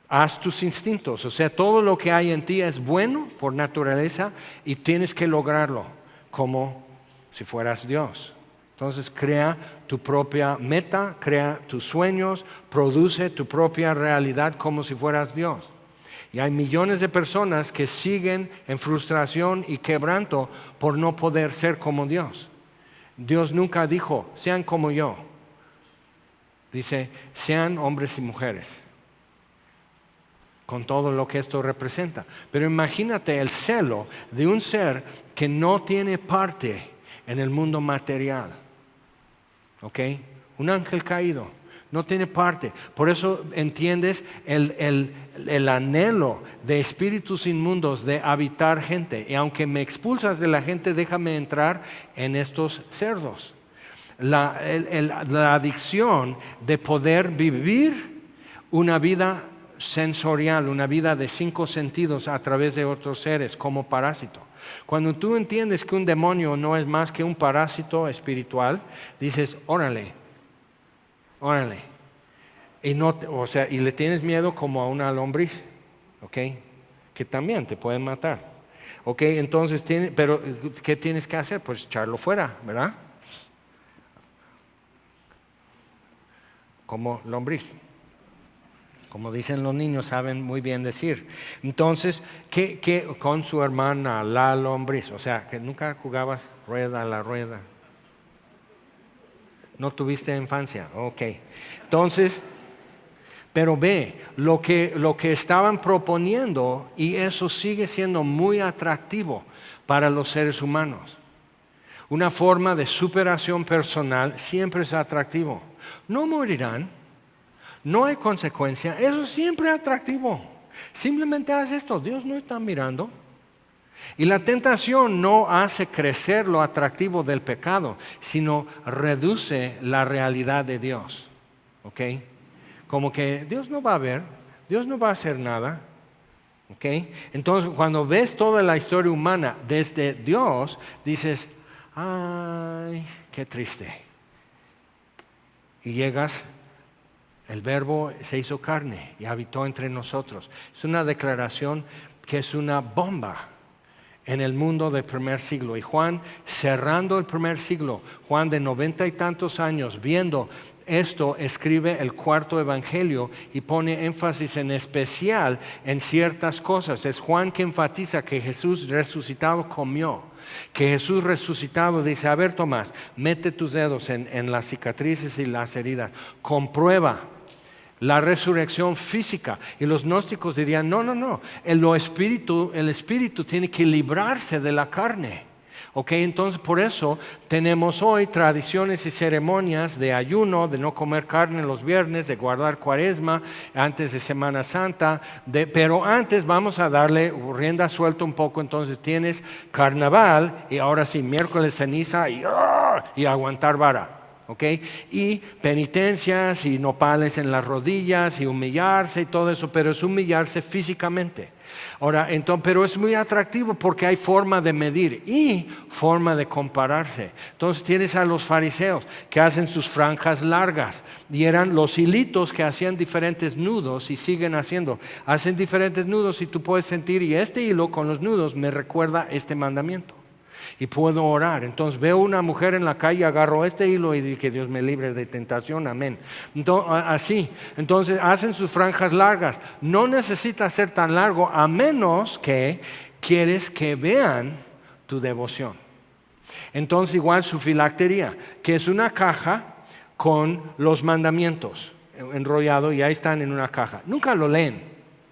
Haz tus instintos, o sea, todo lo que hay en ti es bueno por naturaleza y tienes que lograrlo como si fueras Dios. Entonces crea tu propia meta, crea tus sueños, produce tu propia realidad como si fueras Dios. Y hay millones de personas que siguen en frustración y quebranto por no poder ser como Dios. Dios nunca dijo, sean como yo. Dice, sean hombres y mujeres. Con todo lo que esto representa. Pero imagínate el celo de un ser que no tiene parte en el mundo material. ¿Ok? Un ángel caído, no tiene parte. Por eso entiendes el anhelo de espíritus inmundos de habitar gente. Y aunque me expulsas de la gente, déjame entrar en estos cerdos. La adicción de poder vivir una vida sensorial, una vida de 5 sentidos a través de otros seres como parásito. Cuando tú entiendes que un demonio no es más que un parásito espiritual, dices, órale. Y le tienes miedo como a una lombriz, ¿ok? Que también te pueden matar. ¿Ok? Entonces, pero ¿qué tienes que hacer? Pues echarlo fuera, ¿verdad? Como lombriz. Como dicen los niños, saben muy bien decir. Entonces, ¿qué con su hermana, la lombriz? O sea, que nunca jugabas rueda a la rueda. ¿No tuviste infancia? Ok. Entonces, pero ve, lo que estaban proponiendo, y eso sigue siendo muy atractivo para los seres humanos. Una forma de superación personal siempre es atractivo. No morirán. No hay consecuencia, eso es siempre atractivo. Simplemente haz esto, Dios no está mirando. Y la tentación no hace crecer lo atractivo del pecado, sino reduce la realidad de Dios. ¿Ok? Como que Dios no va a ver, Dios no va a hacer nada. ¿Ok? Entonces, cuando ves toda la historia humana desde Dios, dices, ay, qué triste. Y llegas. El Verbo se hizo carne y habitó entre nosotros. Es una declaración que es una bomba en el mundo del primer siglo. Y Juan, cerrando el primer siglo, Juan de 90 y tantos años, viendo esto, escribe el 4º evangelio y pone énfasis en especial en ciertas cosas. Es Juan que enfatiza que Jesús resucitado comió. Que Jesús resucitado dice, a ver Tomás, mete tus dedos en las cicatrices y las heridas. Comprueba la resurrección física. Y los gnósticos dirían, no, el espíritu tiene que librarse de la carne. ¿Ok? Entonces por eso tenemos hoy tradiciones y ceremonias de ayuno, de no comer carne los viernes, de guardar cuaresma antes de Semana Santa, pero antes vamos a darle rienda suelta un poco. Entonces tienes carnaval y ahora sí, miércoles ceniza y aguantar vara. ¿Okay? Y penitencias y nopales en las rodillas y humillarse y todo eso, pero es humillarse físicamente. Ahora, pero es muy atractivo porque hay forma de medir y forma de compararse. Entonces tienes a los fariseos que hacen sus franjas largas y eran los hilitos que hacían diferentes nudos y siguen haciendo. Hacen diferentes nudos y tú puedes sentir, y este hilo con los nudos me recuerda este mandamiento. Y puedo orar. Entonces veo una mujer en la calle, agarro este hilo y digo que Dios me libre de tentación, amén. Entonces, así, entonces hacen sus franjas largas. No necesita ser tan largo a menos que quieres que vean tu devoción. Entonces igual su filactería, que es una caja con los mandamientos enrollado y ahí están en una caja. Nunca lo leen,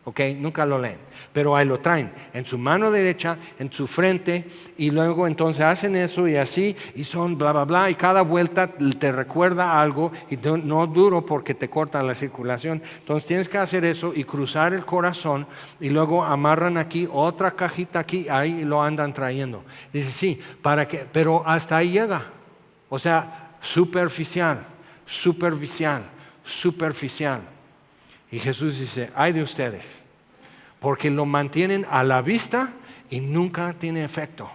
¿ok? Nunca lo leen. Pero ahí lo traen en su mano derecha, en su frente, y luego entonces hacen eso y así, y son bla, bla, bla, y cada vuelta te recuerda algo, y no duro porque te cortan la circulación. Entonces tienes que hacer eso y cruzar el corazón, y luego amarran aquí otra cajita aquí, ahí lo andan trayendo. Dice, sí, ¿para qué? Pero hasta ahí llega. O sea, superficial. Y Jesús dice, ay de ustedes, porque lo mantienen a la vista y nunca tiene efecto.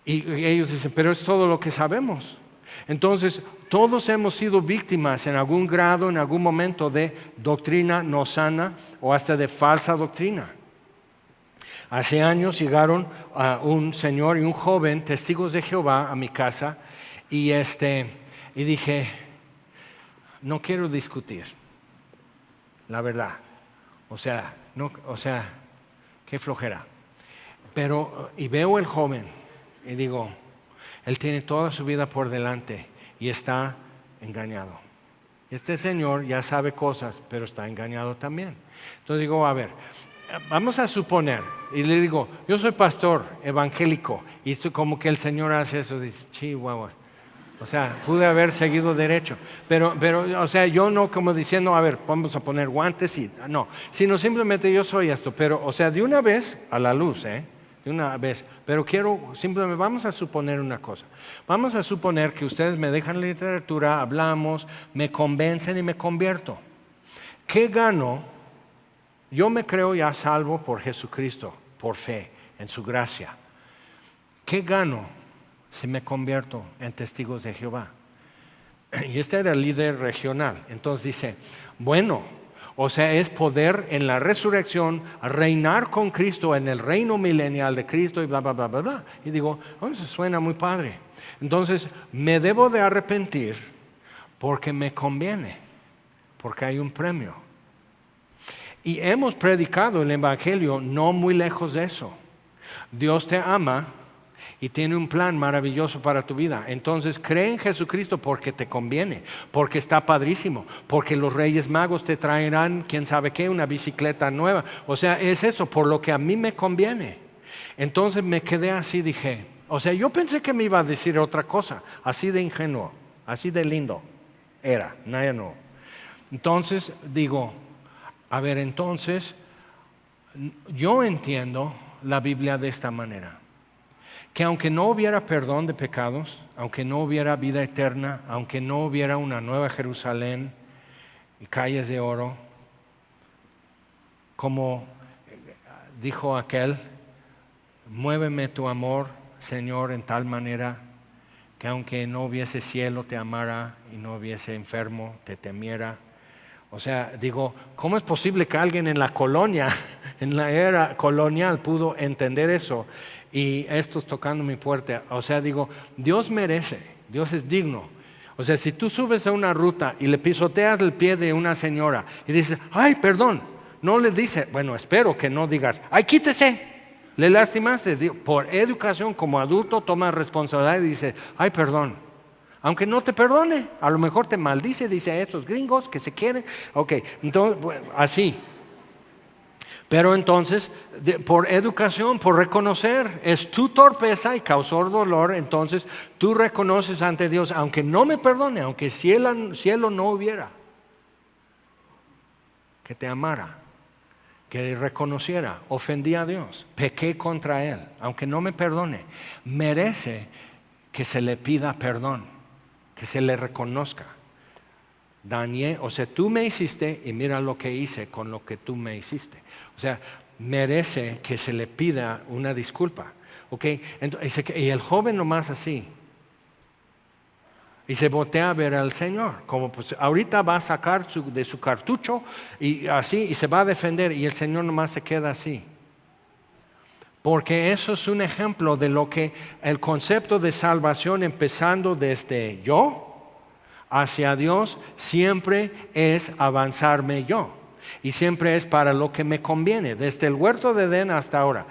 Y ellos dicen, pero es todo lo que sabemos. Entonces, todos hemos sido víctimas en algún grado, en algún momento, de doctrina no sana o hasta de falsa doctrina. Hace años llegaron un señor y un joven, testigos de Jehová, a mi casa, y dije, no quiero discutir, la verdad. O sea, qué flojera. Pero, y veo el joven y digo, él tiene toda su vida por delante y está engañado. Este señor ya sabe cosas, pero está engañado también. Entonces digo, a ver, vamos a suponer, y le digo, yo soy pastor evangélico, y como que el señor hace eso, dice, chihuahuas. O sea, pude haber seguido derecho, pero, o sea, yo no como diciendo, a ver, vamos a poner guantes y no, sino simplemente yo soy esto, pero, o sea, de una vez a la luz, de una vez, pero simplemente vamos a suponer una cosa, vamos a suponer que ustedes me dejan la literatura, hablamos, me convencen y me convierto. ¿qué gano? Yo me creo ya salvo por Jesucristo, por fe, en su gracia. ¿Qué gano si me convierto en testigos de Jehová? Y este era el líder regional. Entonces dice, bueno, o sea, es poder en la resurrección, reinar con Cristo en el reino milenial de Cristo y bla, bla, bla, bla, bla. Y digo, eso suena muy padre. Entonces, me debo de arrepentir porque me conviene, porque hay un premio. Y hemos predicado el Evangelio no muy lejos de eso. Dios te ama y tiene un plan maravilloso para tu vida. Entonces cree en Jesucristo porque te conviene, porque está padrísimo, porque los Reyes Magos te traerán, quién sabe qué, una bicicleta nueva. O sea, es eso, por lo que a mí me conviene. Entonces me quedé así, dije, o sea, yo pensé que me iba a decir otra cosa, así de ingenuo, así de lindo era, no. Entonces digo, a ver, entonces yo entiendo la Biblia de esta manera. Que aunque no hubiera perdón de pecados, aunque no hubiera vida eterna, aunque no hubiera una nueva Jerusalén y calles de oro, como dijo aquel, muéveme tu amor, Señor, en tal manera que aunque no hubiese cielo te amara y no hubiese enfermo te temiera. O sea, digo, ¿cómo es posible que alguien en la colonia, en la era colonial, pudo entender eso? Y estos tocando mi puerta. O sea, digo, Dios merece, Dios es digno. O sea, si tú subes a una ruta y le pisoteas el pie de una señora y dices, ay, perdón, no le dice, bueno, espero que no digas, ay, quítese, le lastimaste. Digo, por educación como adulto tomas responsabilidad y dices, ay, perdón. Aunque no te perdone, a lo mejor te maldice, dice a esos gringos que se quieren. Ok, entonces, bueno, así. Pero entonces, por educación, por reconocer, es tu torpeza y causó dolor, entonces tú reconoces ante Dios, aunque no me perdone, aunque cielo no hubiera, que te amara, que reconociera, ofendí a Dios, pequé contra Él, aunque no me perdone, merece que se le pida perdón, que se le reconozca. Dañé, o sea, tú me hiciste y mira lo que hice con lo que tú me hiciste. O sea, merece que se le pida una disculpa. ¿Okay? Entonces, y el joven nomás así. Y se voltea a ver al Señor. Como pues ahorita va a sacar de su cartucho y así y se va a defender. Y el Señor nomás se queda así. Porque eso es un ejemplo de lo que el concepto de salvación empezando desde yo hacia Dios siempre es avanzarme yo. Y siempre es para lo que me conviene, desde el huerto de Edén hasta ahora.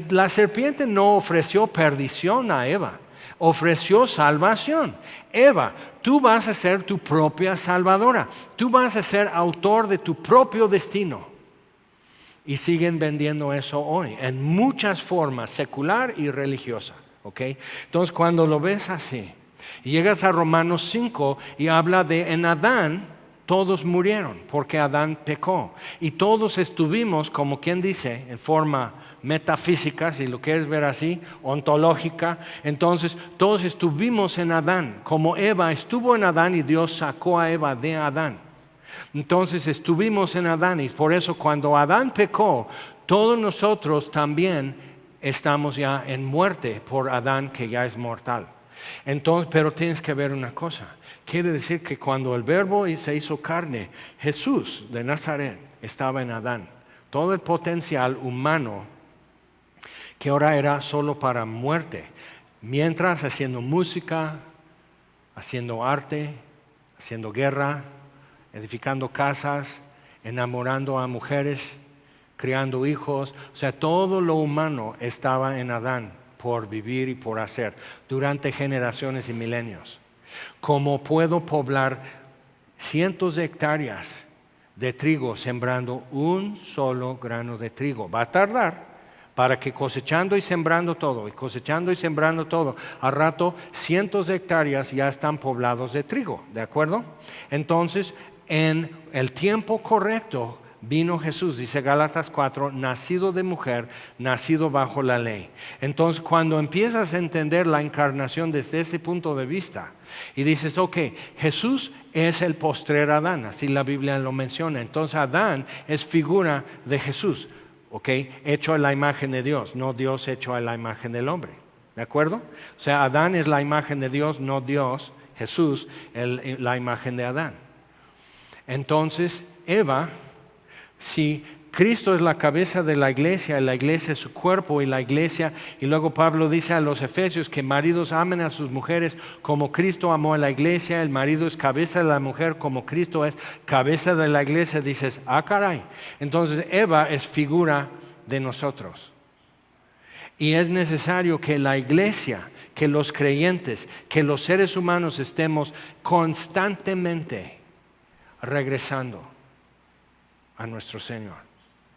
La serpiente no ofreció perdición a Eva, ofreció salvación. Eva, tú vas a ser tu propia salvadora, tú vas a ser autor de tu propio destino. Y siguen vendiendo eso hoy, en muchas formas, secular y religiosa. ¿Okay? Entonces cuando lo ves así, y llegas a Romanos 5 y habla de en Adán, todos murieron porque Adán pecó. Y todos estuvimos, como quien dice, en forma metafísica, si lo quieres ver así, ontológica. Entonces, todos estuvimos en Adán, como Eva estuvo en Adán y Dios sacó a Eva de Adán. Entonces, estuvimos en Adán y por eso cuando Adán pecó, todos nosotros también estamos ya en muerte por Adán que ya es mortal. Entonces, pero tienes que ver una cosa. Quiere decir que cuando el verbo se hizo carne, Jesús de Nazaret estaba en Adán. Todo el potencial humano que ahora era solo para muerte. Mientras haciendo música, haciendo arte, haciendo guerra, edificando casas, enamorando a mujeres, criando hijos. O sea, todo lo humano estaba en Adán por vivir y por hacer durante generaciones y milenios. ¿Cómo puedo poblar cientos de hectáreas de trigo sembrando un solo grano de trigo? Va a tardar para que cosechando y sembrando todo, y cosechando y sembrando todo, al rato cientos de hectáreas ya están poblados de trigo, ¿de acuerdo? Entonces, en el tiempo correcto vino Jesús, dice Gálatas 4, nacido de mujer, nacido bajo la ley. Entonces, cuando empiezas a entender la encarnación desde ese punto de vista y dices, ok, Jesús es el postrer Adán, así la Biblia lo menciona. Entonces Adán es figura de Jesús, ¿ok? Hecho a la imagen de Dios, no Dios hecho a la imagen del hombre, ¿de acuerdo? O sea, Adán es la imagen de Dios, no Dios, Jesús, la imagen de Adán. Entonces Eva, si Cristo es la cabeza de la iglesia es su cuerpo y la iglesia, y luego Pablo dice a los Efesios que maridos amen a sus mujeres como Cristo amó a la iglesia, el marido es cabeza de la mujer como Cristo es cabeza de la iglesia, dices, caray, entonces Eva es figura de nosotros. Y es necesario que la iglesia, que los creyentes, que los seres humanos estemos constantemente regresando a nuestro Señor.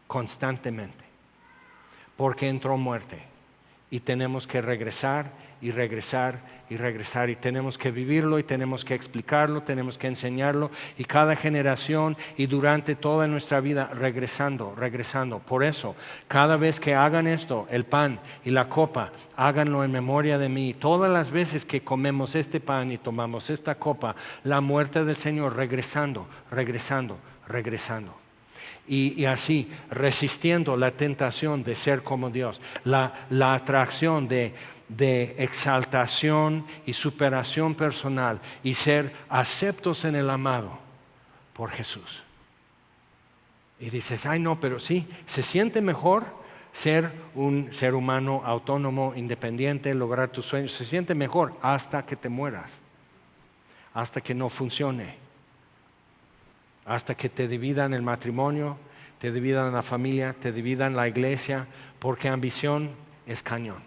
Constantemente, porque entró muerte y tenemos que regresar y regresar y regresar, y tenemos que vivirlo y tenemos que explicarlo, tenemos que enseñarlo, y cada generación y durante toda nuestra vida regresando. Por eso, cada vez que hagan esto, el pan y la copa, háganlo en memoria de mí. Todas las veces que comemos este pan y tomamos esta copa, la muerte del Señor, regresando. Y así, resistiendo la tentación de ser como Dios, la atracción de exaltación y superación personal, y ser aceptos en el amado por Jesús. Y dices, ay no, pero sí, se siente mejor ser un ser humano autónomo, independiente, lograr tus sueños. Se siente mejor hasta que te mueras, hasta que no funcione. Hasta que te dividan el matrimonio, te dividan la familia, te dividan la iglesia, porque ambición es cañón.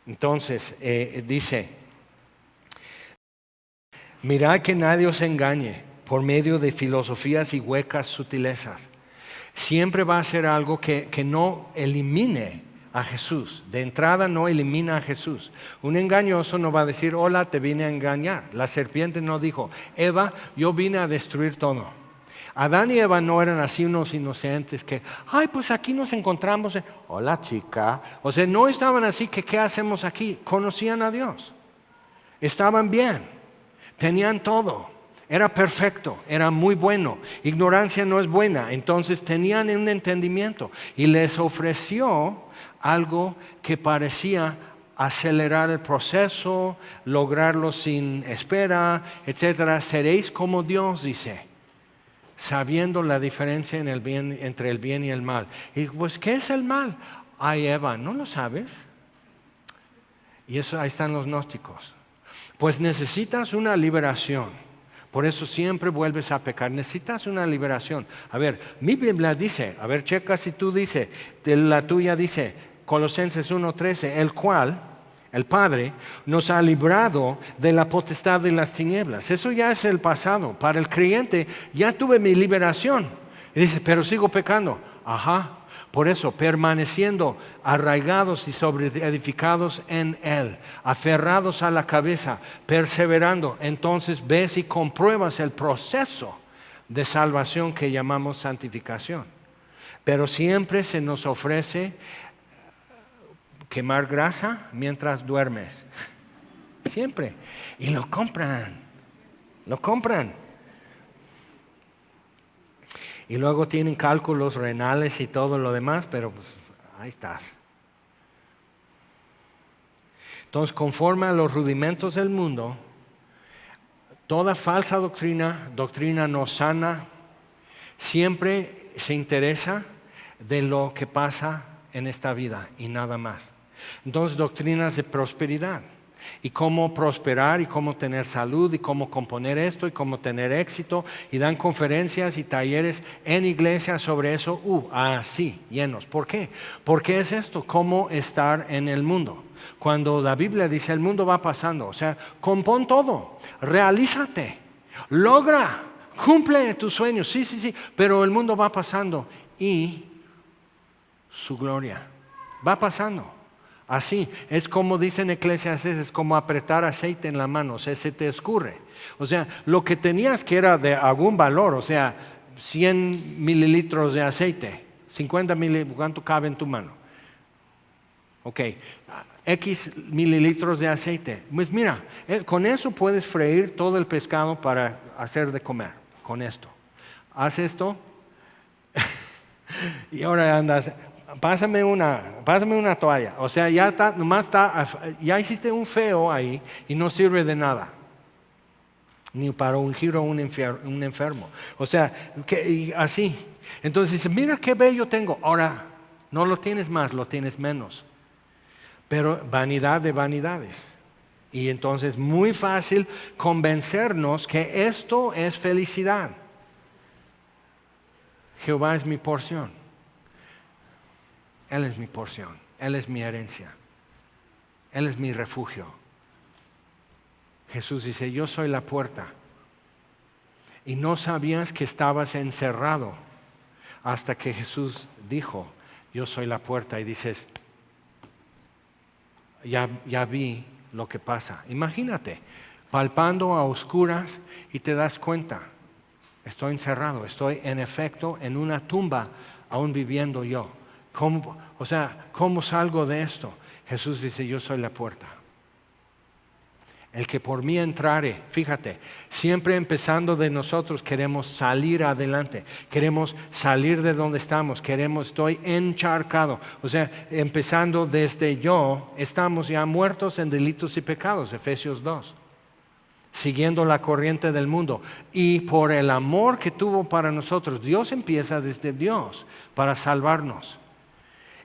Entonces, dice, mirad que nadie os engañe por medio de filosofías y huecas sutilezas. Siempre va a ser algo que no elimine a Jesús. De entrada no elimina a Jesús. Un engañoso no va a decir, hola, te vine a engañar. La serpiente no dijo, Eva, yo vine a destruir todo. Adán y Eva no eran así unos inocentes que, ay, pues aquí nos encontramos. Hola, chica. O sea, no estaban así que, ¿qué hacemos aquí? Conocían a Dios. Estaban bien. Tenían todo. Era perfecto. Era muy bueno. Ignorancia no es buena. Entonces tenían un entendimiento. Y les ofreció algo que parecía acelerar el proceso, lograrlo sin espera, etcétera. Seréis como Dios, dice, sabiendo la diferencia entre el bien y el mal. Y pues, ¿qué es el mal? Ay, Eva, ¿no lo sabes? Y eso, ahí están los gnósticos. Pues necesitas una liberación. Por eso siempre vuelves a pecar. Necesitas una liberación. A ver, mi Biblia dice, a ver, checa si tú dice, la tuya dice, Colosenses 1:13, el cual, el Padre, nos ha librado de la potestad de las tinieblas. Eso ya es el pasado. Para el creyente, ya tuve mi liberación. Y dice, pero sigo pecando. Ajá. Por eso, permaneciendo arraigados y sobreedificados en Él, aferrados a la cabeza, perseverando, entonces ves y compruebas el proceso de salvación que llamamos santificación. Pero siempre se nos ofrece quemar grasa mientras duermes. Siempre. Y lo compran. Y luego tienen cálculos renales y todo lo demás, pero pues, ahí estás. Entonces, conforme a los rudimentos del mundo, toda falsa doctrina no sana, siempre se interesa de lo que pasa en esta vida y nada más. Entonces, doctrinas de prosperidad y cómo prosperar y cómo tener salud y cómo componer esto y cómo tener éxito, y dan conferencias y talleres en iglesias sobre eso, sí, llenos. ¿Por qué? Porque es esto, cómo estar en el mundo. Cuando la Biblia dice el mundo va pasando, o sea, compón todo, realízate, logra, cumple tus sueños, sí, pero el mundo va pasando y su gloria va pasando. Así, es como dicen Eclesiastés, es como apretar aceite en la mano, o sea, se te escurre. O sea, lo que tenías que era de algún valor, o sea, 100 mililitros de aceite, 50 mililitros, ¿cuánto cabe en tu mano? Ok, X mililitros de aceite. Pues mira, con eso puedes freír todo el pescado para hacer de comer, con esto. Haz esto y ahora andas, pásame una toalla. O sea, ya hiciste un feo ahí y no sirve de nada. Ni para ungir a un enfermo. O sea, y así. Entonces dice, mira qué bello tengo. Ahora, no lo tienes más, lo tienes menos. Pero vanidad de vanidades. Y entonces muy fácil convencernos que esto es felicidad. Jehová es mi porción. Él es mi porción. Él es mi herencia. Él es mi refugio. Jesús dice, yo soy la puerta. Y no sabías que estabas encerrado hasta que Jesús dijo, yo soy la puerta. Y dices, ya vi lo que pasa. Imagínate, palpando a oscuras y te das cuenta, estoy encerrado, estoy en efecto en una tumba, aún viviendo yo. ¿Cómo salgo de esto? Jesús dice, yo soy la puerta. El que por mí entrare, fíjate, siempre empezando de nosotros queremos salir adelante, queremos salir de donde estamos, estoy encharcado. O sea, empezando desde yo, estamos ya muertos en delitos y pecados, Efesios 2, siguiendo la corriente del mundo. Y por el amor que tuvo para nosotros, Dios empieza desde Dios para salvarnos.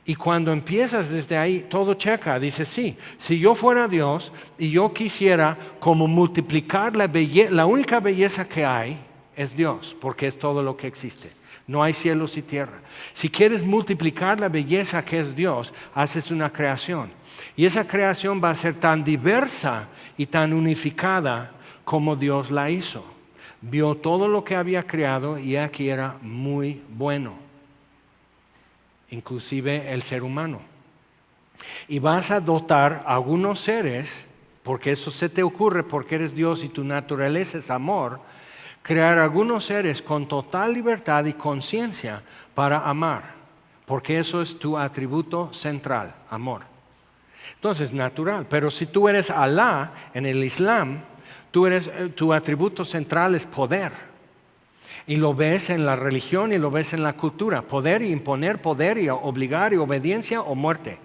Y cuando empiezas desde ahí, todo checa. Dice, sí, si yo fuera Dios y yo quisiera como multiplicar la única belleza que hay es Dios, porque es todo lo que existe. No hay cielos y tierra. Si quieres multiplicar la belleza que es Dios, haces una creación. Y esa creación va a ser tan diversa y tan unificada como Dios la hizo. Vio todo lo que había creado y aquí era muy bueno. Inclusive el ser humano. Y vas a dotar a algunos seres, porque eso se te ocurre porque eres Dios y tu naturaleza es amor, crear algunos seres con total libertad y conciencia para amar, porque eso es tu atributo central, amor. Entonces, natural. Pero si tú eres Alá en el Islam, tu atributo central es poder. Y lo ves en la religión y lo ves en la cultura. Poder y imponer, poder y obligar y obediencia o muerte.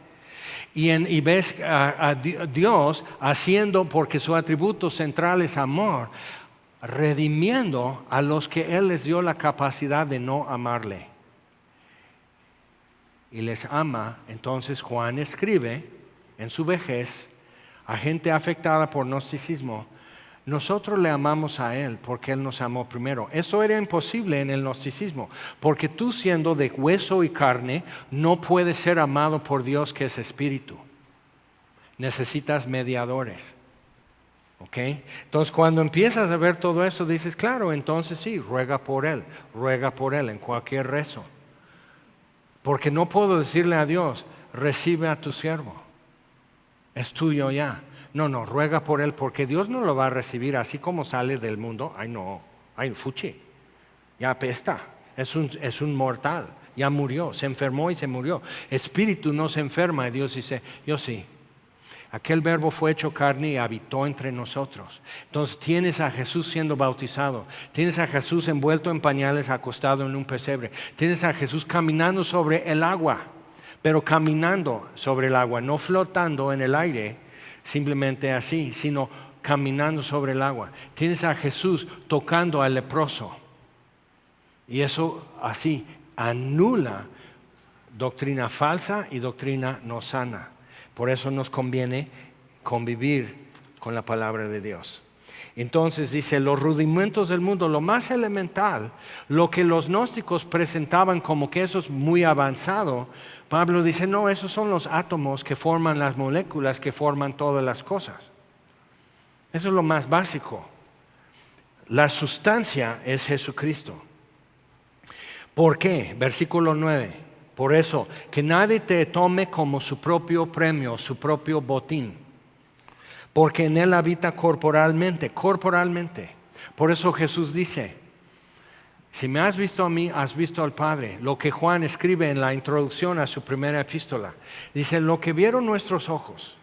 Y ves a Dios haciendo, porque su atributo central es amor, redimiendo a los que Él les dio la capacidad de no amarle. Y les ama. Entonces Juan escribe en su vejez a gente afectada por gnosticismo. Nosotros le amamos a Él porque Él nos amó primero. Eso era imposible en el gnosticismo, porque tú siendo de hueso y carne no puedes ser amado por Dios que es espíritu. Necesitas mediadores. ¿Ok? Entonces cuando empiezas a ver todo eso dices, claro, entonces sí, ruega por Él en cualquier rezo. Porque no puedo decirle a Dios, recibe a tu siervo, es tuyo ya. No, ruega por él, porque Dios no lo va a recibir así como sale del mundo. Fuchi, ya apesta, es un mortal, ya murió, se enfermó y se murió. Espíritu no se enferma y Dios dice, yo sí. Aquel verbo fue hecho carne y habitó entre nosotros. Entonces tienes a Jesús siendo bautizado, tienes a Jesús envuelto en pañales, acostado en un pesebre, tienes a Jesús caminando sobre el agua, pero caminando sobre el agua, no flotando en el aire, simplemente así, sino caminando sobre el agua. Tienes a Jesús tocando al leproso. Y eso así anula doctrina falsa y doctrina no sana. Por eso nos conviene convivir con la palabra de Dios. Entonces dice, los rudimentos del mundo, lo más elemental, lo que los gnósticos presentaban como que eso es muy avanzado, Pablo dice, no, esos son los átomos que forman las moléculas, que forman todas las cosas. Eso es lo más básico. La sustancia es Jesucristo. ¿Por qué? Versículo 9. Por eso, que nadie te tome como su propio premio, su propio botín. Porque en Él habita corporalmente. Por eso Jesús dice, si me has visto a mí, has visto al Padre. Lo que Juan escribe en la introducción a su primera epístola. Dice, lo que vieron nuestros ojos,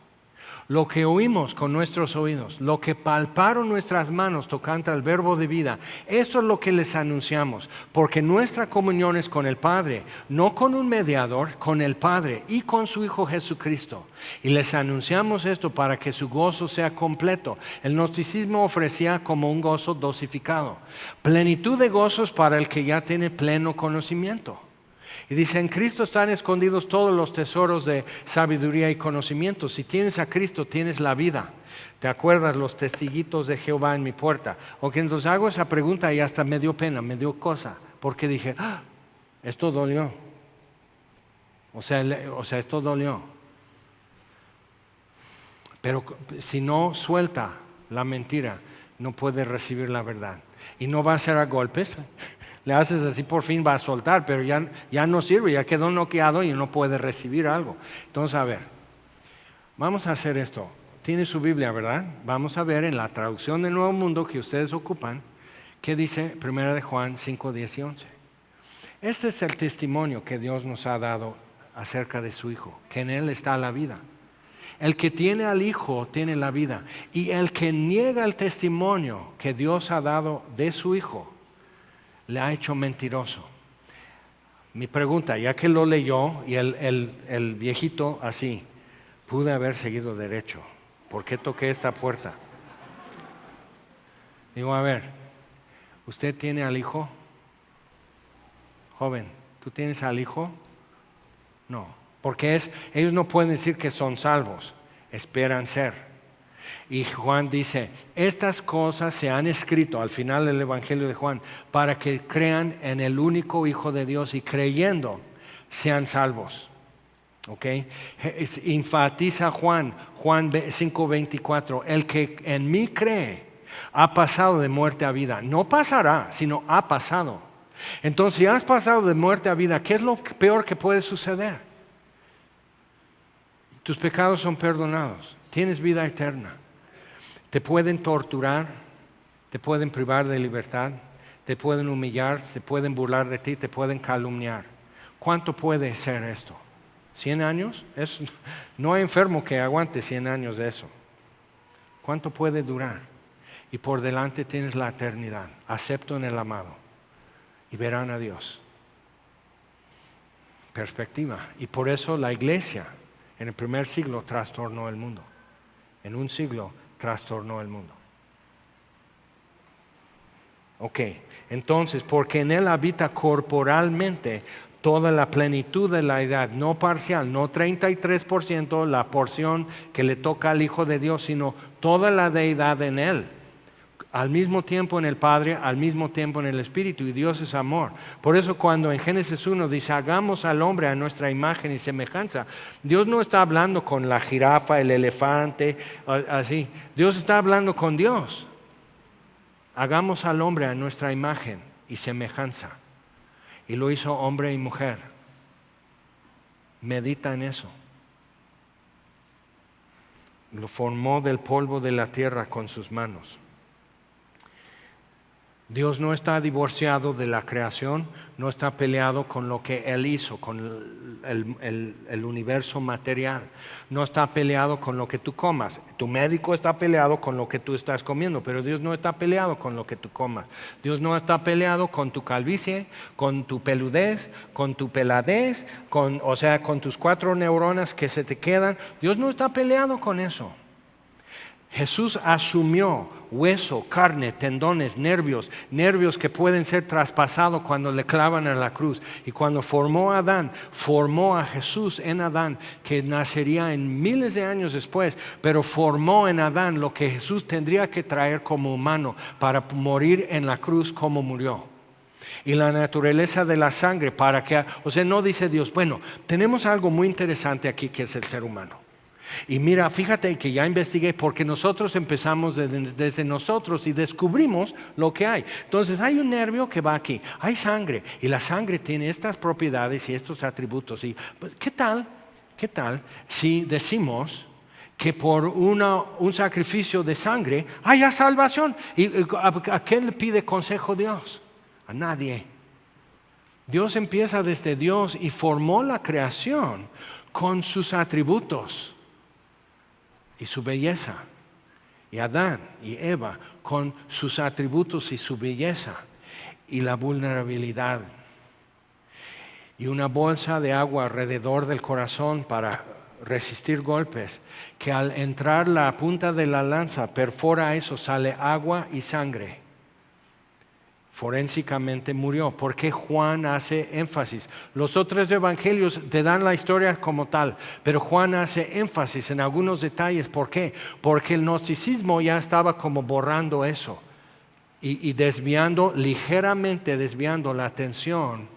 lo que oímos con nuestros oídos, lo que palparon nuestras manos tocante al verbo de vida, esto es lo que les anunciamos, porque nuestra comunión es con el Padre, no con un mediador, con el Padre y con su Hijo Jesucristo. Y les anunciamos esto para que su gozo sea completo. El gnosticismo ofrecía como un gozo dosificado, plenitud de gozos para el que ya tiene pleno conocimiento. Y dice, en Cristo están escondidos todos los tesoros de sabiduría y conocimiento. Si tienes a Cristo, tienes la vida. ¿Te acuerdas los testiguitos de Jehová en mi puerta? O que entonces hago esa pregunta y hasta me dio pena, me dio cosa. Porque dije, esto dolió. O sea, esto dolió. Pero si no suelta la mentira, no puede recibir la verdad. Y no va a ser a golpes. Le haces así, por fin va a soltar, pero ya no sirve, ya quedó noqueado y no puede recibir algo. Entonces, a ver, vamos a hacer esto. Tiene su Biblia, ¿verdad? Vamos a ver en la traducción del Nuevo Mundo que ustedes ocupan, ¿qué dice 1 de Juan 5, 10 y 11? Este es el testimonio que Dios nos ha dado acerca de su Hijo, que en Él está la vida. El que tiene al Hijo tiene la vida, y el que niega el testimonio que Dios ha dado de su Hijo, le ha hecho mentiroso. Mi pregunta, ya que lo leyó y el viejito así, pude haber seguido derecho. ¿Por qué toqué esta puerta? Digo, a ver, ¿usted tiene al Hijo? Joven, ¿tú tienes al Hijo? No, porque ellos no pueden decir que son salvos, esperan ser. Y Juan dice, estas cosas se han escrito al final del Evangelio de Juan para que crean en el único Hijo de Dios y creyendo sean salvos. ¿Ok? Enfatiza Juan 5:24, el que en mí cree ha pasado de muerte a vida. No pasará, sino ha pasado. Entonces, si has pasado de muerte a vida, ¿qué es lo peor que puede suceder? Tus pecados son perdonados, tienes vida eterna. Te pueden torturar, te pueden privar de libertad, te pueden humillar, te pueden burlar de ti, te pueden calumniar. ¿Cuánto puede ser esto? ¿100 años? No hay enfermo que aguante 100 años de eso. ¿Cuánto puede durar? Y por delante tienes la eternidad. Acepto en el amado y verán a Dios. Perspectiva. Y por eso la iglesia en el primer siglo trastornó el mundo. En un siglo trastornó el mundo. Ok, entonces, porque en Él habita corporalmente toda la plenitud de la edad, no parcial, no 33% la porción que le toca al Hijo de Dios, sino toda la deidad en Él. Al mismo tiempo en el Padre, al mismo tiempo en el Espíritu, y Dios es amor. Por eso cuando en Génesis 1 dice, hagamos al hombre a nuestra imagen y semejanza, Dios no está hablando con la jirafa, el elefante, así. Dios está hablando con Dios. Hagamos al hombre a nuestra imagen y semejanza. Y lo hizo hombre y mujer. Medita en eso. Lo formó del polvo de la tierra con sus manos. Dios no está divorciado de la creación, no está peleado con lo que Él hizo, con el universo material. No está peleado con lo que tú comas. Tu médico está peleado con lo que tú estás comiendo, pero Dios no está peleado con lo que tú comas. Dios no está peleado con tu calvicie, con tu peludez, con tu peladez, con tus 4 neuronas que se te quedan. Dios no está peleado con eso. Jesús asumió hueso, carne, tendones, nervios que pueden ser traspasados cuando le clavan a la cruz. Y cuando formó a Adán, formó a Jesús en Adán, que nacería en miles de años después, pero formó en Adán lo que Jesús tendría que traer como humano para morir en la cruz como murió. Y la naturaleza de la sangre para que, no dice Dios, bueno, tenemos algo muy interesante aquí que es el ser humano. Y mira, fíjate que ya investigué porque nosotros empezamos desde nosotros y descubrimos lo que hay. Entonces hay un nervio que va aquí, hay sangre y la sangre tiene estas propiedades y estos atributos. Y pues, ¿qué tal si decimos que por un sacrificio de sangre haya salvación? ¿Y a quién le pide consejo Dios? A nadie. Dios empieza desde Dios y formó la creación con sus atributos. y su belleza. Y Adán y Eva con sus atributos y su belleza y la vulnerabilidad. Y una bolsa de agua alrededor del corazón para resistir golpes, que al entrar la punta de la lanza perfora eso, sale agua y sangre. Forensicamente murió. ¿Por qué Juan hace énfasis? Los otros evangelios te dan la historia como tal, pero Juan hace énfasis en algunos detalles. ¿Por qué? Porque el gnosticismo ya estaba como borrando eso y ligeramente desviando la atención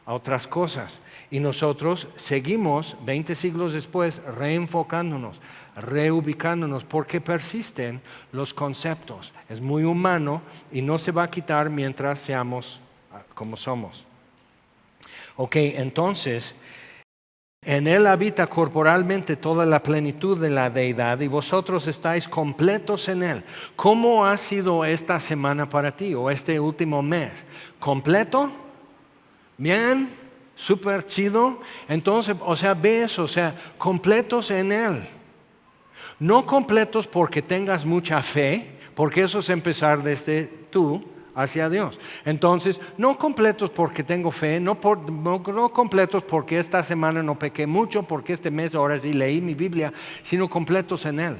a otras cosas. Y nosotros seguimos 20 siglos después reenfocándonos, reubicándonos, porque persisten los conceptos. Es muy humano y no se va a quitar mientras seamos como somos. Ok, entonces, en Él habita corporalmente toda la plenitud de la deidad y vosotros estáis completos en Él. ¿Cómo ha sido esta semana para ti o este último mes? ¿Completo? ¿Bien? Súper chido. Entonces, ve eso, completos en Él. No completos porque tengas mucha fe, porque eso es empezar desde tú hacia Dios. Entonces, no completos porque tengo fe, no completos porque esta semana no pequé mucho, porque este mes ahora sí leí mi Biblia, sino completos en Él.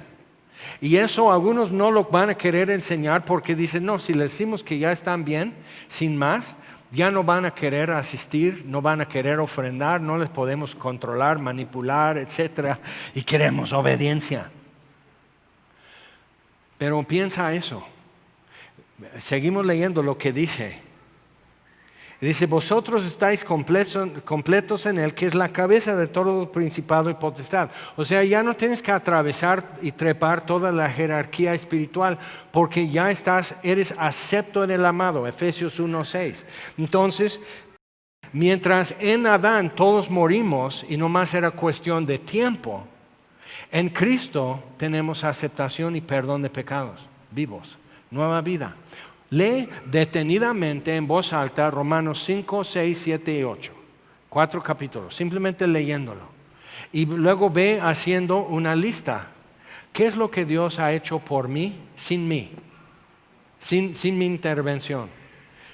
Y eso algunos no lo van a querer enseñar porque dicen, no, si les decimos que ya están bien, sin más, ya no van a querer asistir, no van a querer ofrendar, no les podemos controlar, manipular, etcétera, y queremos obediencia. Pero piensa eso. Seguimos leyendo lo que dice. Dice, vosotros estáis completos en Él, que es la cabeza de todo principado y potestad. O sea, ya no tienes que atravesar y trepar toda la jerarquía espiritual, porque ya eres acepto en el amado, Efesios 1:6. Entonces, mientras en Adán todos morimos y nomás era cuestión de tiempo, en Cristo tenemos aceptación y perdón de pecados, vivos, nueva vida. Lee detenidamente en voz alta Romanos 5, 6, 7 y 8. 4 capítulos, simplemente leyéndolo. Y luego ve haciendo una lista. ¿Qué es lo que Dios ha hecho por mí, sin mí? Sin mi intervención.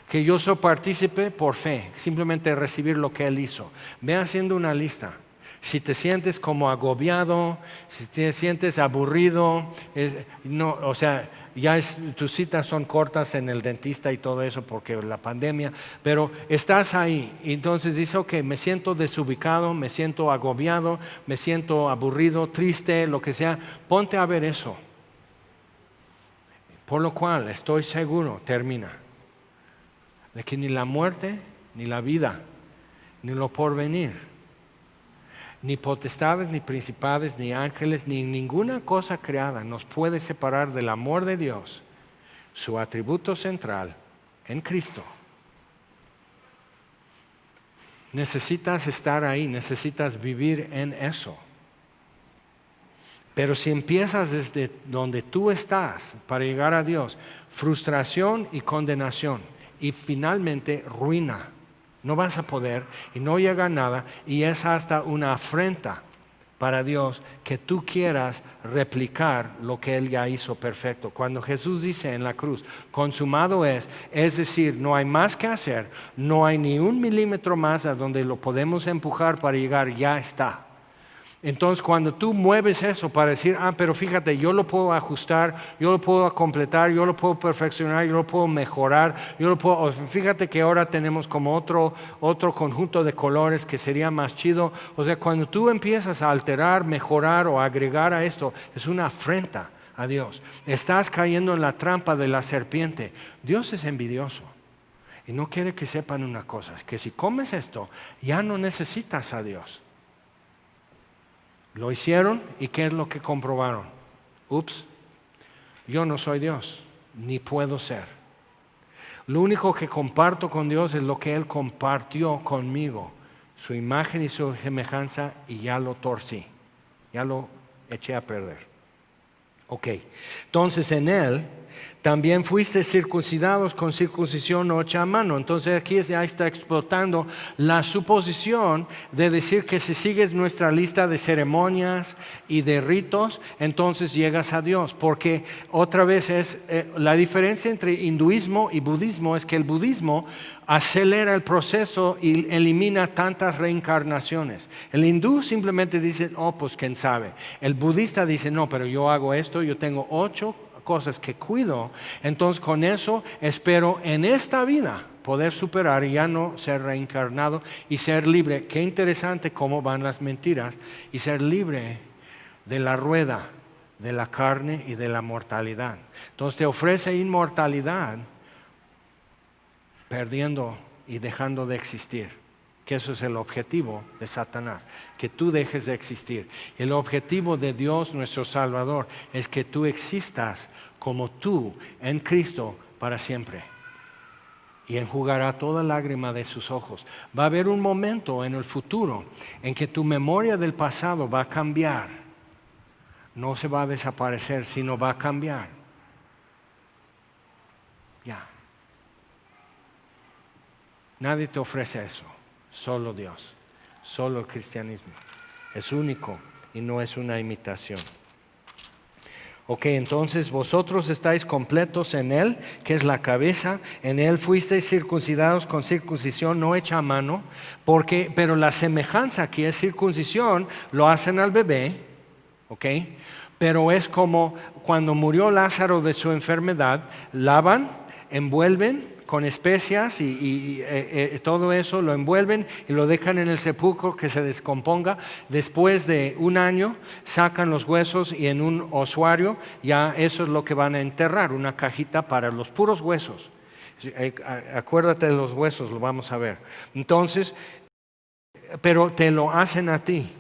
Que yo soy partícipe por fe, simplemente recibir lo que Él hizo. Ve haciendo una lista. Si te sientes como agobiado, si te sientes aburrido, tus citas son cortas en el dentista y todo eso porque la pandemia, pero estás ahí y entonces dices, ok, me siento desubicado, me siento agobiado, me siento aburrido, triste, lo que sea, ponte a ver eso. Por lo cual estoy seguro, termina, de que ni la muerte, ni la vida, ni lo porvenir, ni potestades, ni principados, ni ángeles, ni ninguna cosa creada nos puede separar del amor de Dios, su atributo central en Cristo. Necesitas estar ahí, necesitas vivir en eso. Pero si empiezas desde donde tú estás para llegar a Dios, frustración y condenación, y finalmente ruina. No vas a poder y no llega a nada y es hasta una afrenta para Dios que tú quieras replicar lo que Él ya hizo perfecto. Cuando Jesús dice en la cruz, consumado es decir, no hay más que hacer, no hay ni un milímetro más a donde lo podemos empujar para llegar, ya está. Entonces cuando tú mueves eso para decir, pero fíjate, yo lo puedo ajustar, yo lo puedo completar, yo lo puedo perfeccionar, yo lo puedo mejorar, fíjate que ahora tenemos como otro conjunto de colores que sería más chido. O sea, cuando tú empiezas a alterar, mejorar o agregar a esto, es una afrenta a Dios. Estás cayendo en la trampa de la serpiente. Dios es envidioso y no quiere que sepan una cosa, es que si comes esto, ya no necesitas a Dios. Lo hicieron y ¿qué es lo que comprobaron? Ups, yo no soy Dios, ni puedo ser. Lo único que comparto con Dios es lo que Él compartió conmigo, su imagen y su semejanza, y ya lo torcí, ya lo eché a perder. Ok, entonces en Él también fuiste circuncidados con circuncisión no hecha a mano. Entonces aquí ya está explotando la suposición de decir que si sigues nuestra lista de ceremonias y de ritos, entonces llegas a Dios. Porque otra vez es la diferencia entre hinduismo y budismo es que el budismo acelera el proceso y elimina tantas reencarnaciones. El hindú simplemente dice, oh, pues quién sabe. El budista dice, no, pero yo hago esto, yo tengo 8 cosas que cuido, entonces con eso espero en esta vida poder superar y ya no ser reencarnado y ser libre. Qué interesante cómo van las mentiras, y ser libre de la rueda de la carne y de la mortalidad. Entonces te ofrece inmortalidad perdiendo y dejando de existir, que eso es el objetivo de Satanás, que tú dejes de existir. El objetivo de Dios nuestro Salvador es que tú existas como tú en Cristo para siempre, y enjugará toda lágrima de sus ojos. Va a haber un momento en el futuro en que tu memoria del pasado va a cambiar. No se va a desaparecer, sino va a cambiar. Ya. Nadie te ofrece eso, solo Dios, solo el cristianismo. Es único y no es una imitación. Ok, entonces vosotros estáis completos en Él, que es la cabeza. En Él fuisteis circuncidados con circuncisión no hecha a mano, pero la semejanza aquí es circuncisión, lo hacen al bebé, ok. Pero es como cuando murió Lázaro de su enfermedad, lavan, envuelven con especias y todo eso, lo envuelven y lo dejan en el sepulcro que se descomponga. Después de un año sacan los huesos y en un osuario ya eso es lo que van a enterrar, una cajita para los puros huesos. Acuérdate de los huesos, lo vamos a ver. Entonces, pero te lo hacen a ti.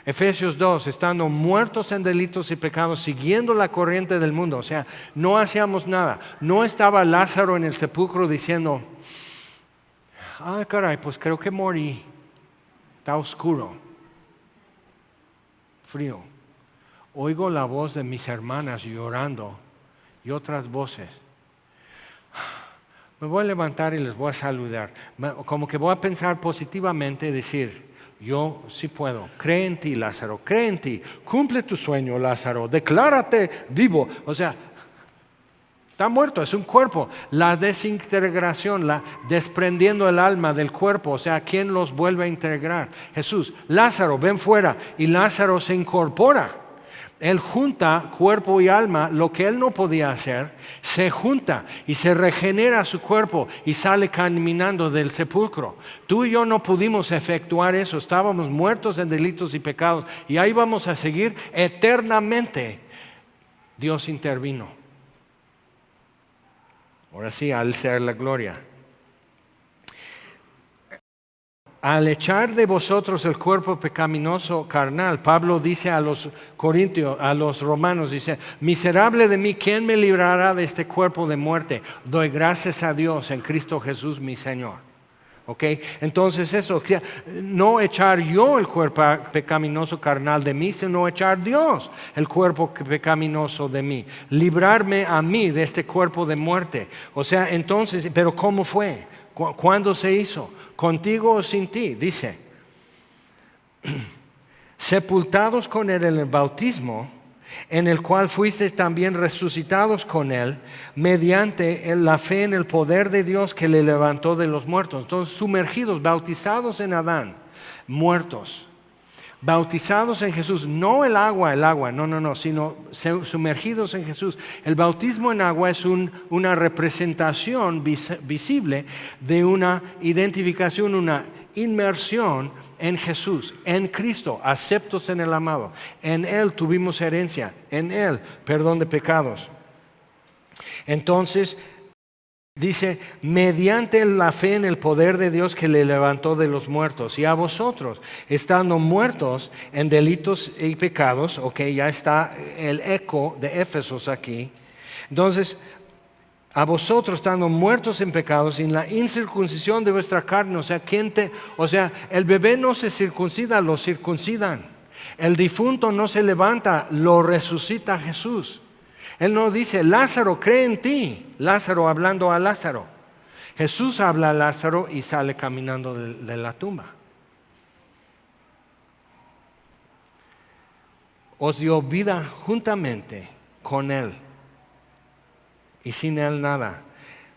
Efesios 2, estando muertos en delitos y pecados, siguiendo la corriente del mundo. O sea, no hacíamos nada. No estaba Lázaro en el sepulcro diciendo, ah, caray, pues creo que morí. Está oscuro, frío. Oigo la voz de mis hermanas llorando y otras voces. Me voy a levantar y les voy a saludar. Como que voy a pensar positivamente y decir, yo sí puedo. Cree en ti, Lázaro, cree en ti. Cumple tu sueño, Lázaro. Declárate vivo. O sea, está muerto, es un cuerpo. La desintegración, la desprendiendo el alma del cuerpo. O sea, ¿quién los vuelve a integrar? Jesús. Lázaro, ven fuera. Y Lázaro se incorpora. Él junta cuerpo y alma, lo que él no podía hacer, se junta y se regenera su cuerpo y sale caminando del sepulcro. Tú y yo no pudimos efectuar eso, estábamos muertos en delitos y pecados y ahí vamos a seguir eternamente. Dios intervino. Ahora sí, al ser la gloria. Al echar de vosotros el cuerpo pecaminoso carnal, Pablo dice a los corintios, a los romanos, dice, miserable de mí, ¿quién me librará de este cuerpo de muerte? Doy gracias a Dios en Cristo Jesús mi Señor. ¿Ok? Entonces eso, no echar yo el cuerpo pecaminoso carnal de mí, sino echar Dios el cuerpo pecaminoso de mí. Librarme a mí de este cuerpo de muerte. O sea, entonces, ¿pero cómo fue? ¿Cuándo se hizo? ¿Contigo o sin ti? Dice, sepultados con él en el bautismo, en el cual fuisteis también resucitados con él, mediante la fe en el poder de Dios que le levantó de los muertos. Entonces, sumergidos, bautizados en Adán, muertos. Bautizados en Jesús, no el agua, no, sino sumergidos en Jesús. El bautismo en agua es una representación visible de una identificación, una inmersión en Jesús, en Cristo, aceptos en el amado. En Él tuvimos herencia, en Él perdón de pecados. Entonces, dice, mediante la fe en el poder de Dios que le levantó de los muertos. Y a vosotros, estando muertos en delitos y pecados, ok, ya está el eco de Éfesos aquí. Entonces, a vosotros estando muertos en pecados, en la incircuncisión de vuestra carne, o sea, el bebé no se circuncida, lo circuncidan. El difunto no se levanta, lo resucita Jesús. Él no dice, Lázaro, cree en ti. Lázaro hablando a Lázaro. Jesús habla a Lázaro y sale caminando de la tumba. Os dio vida juntamente con Él y sin Él nada,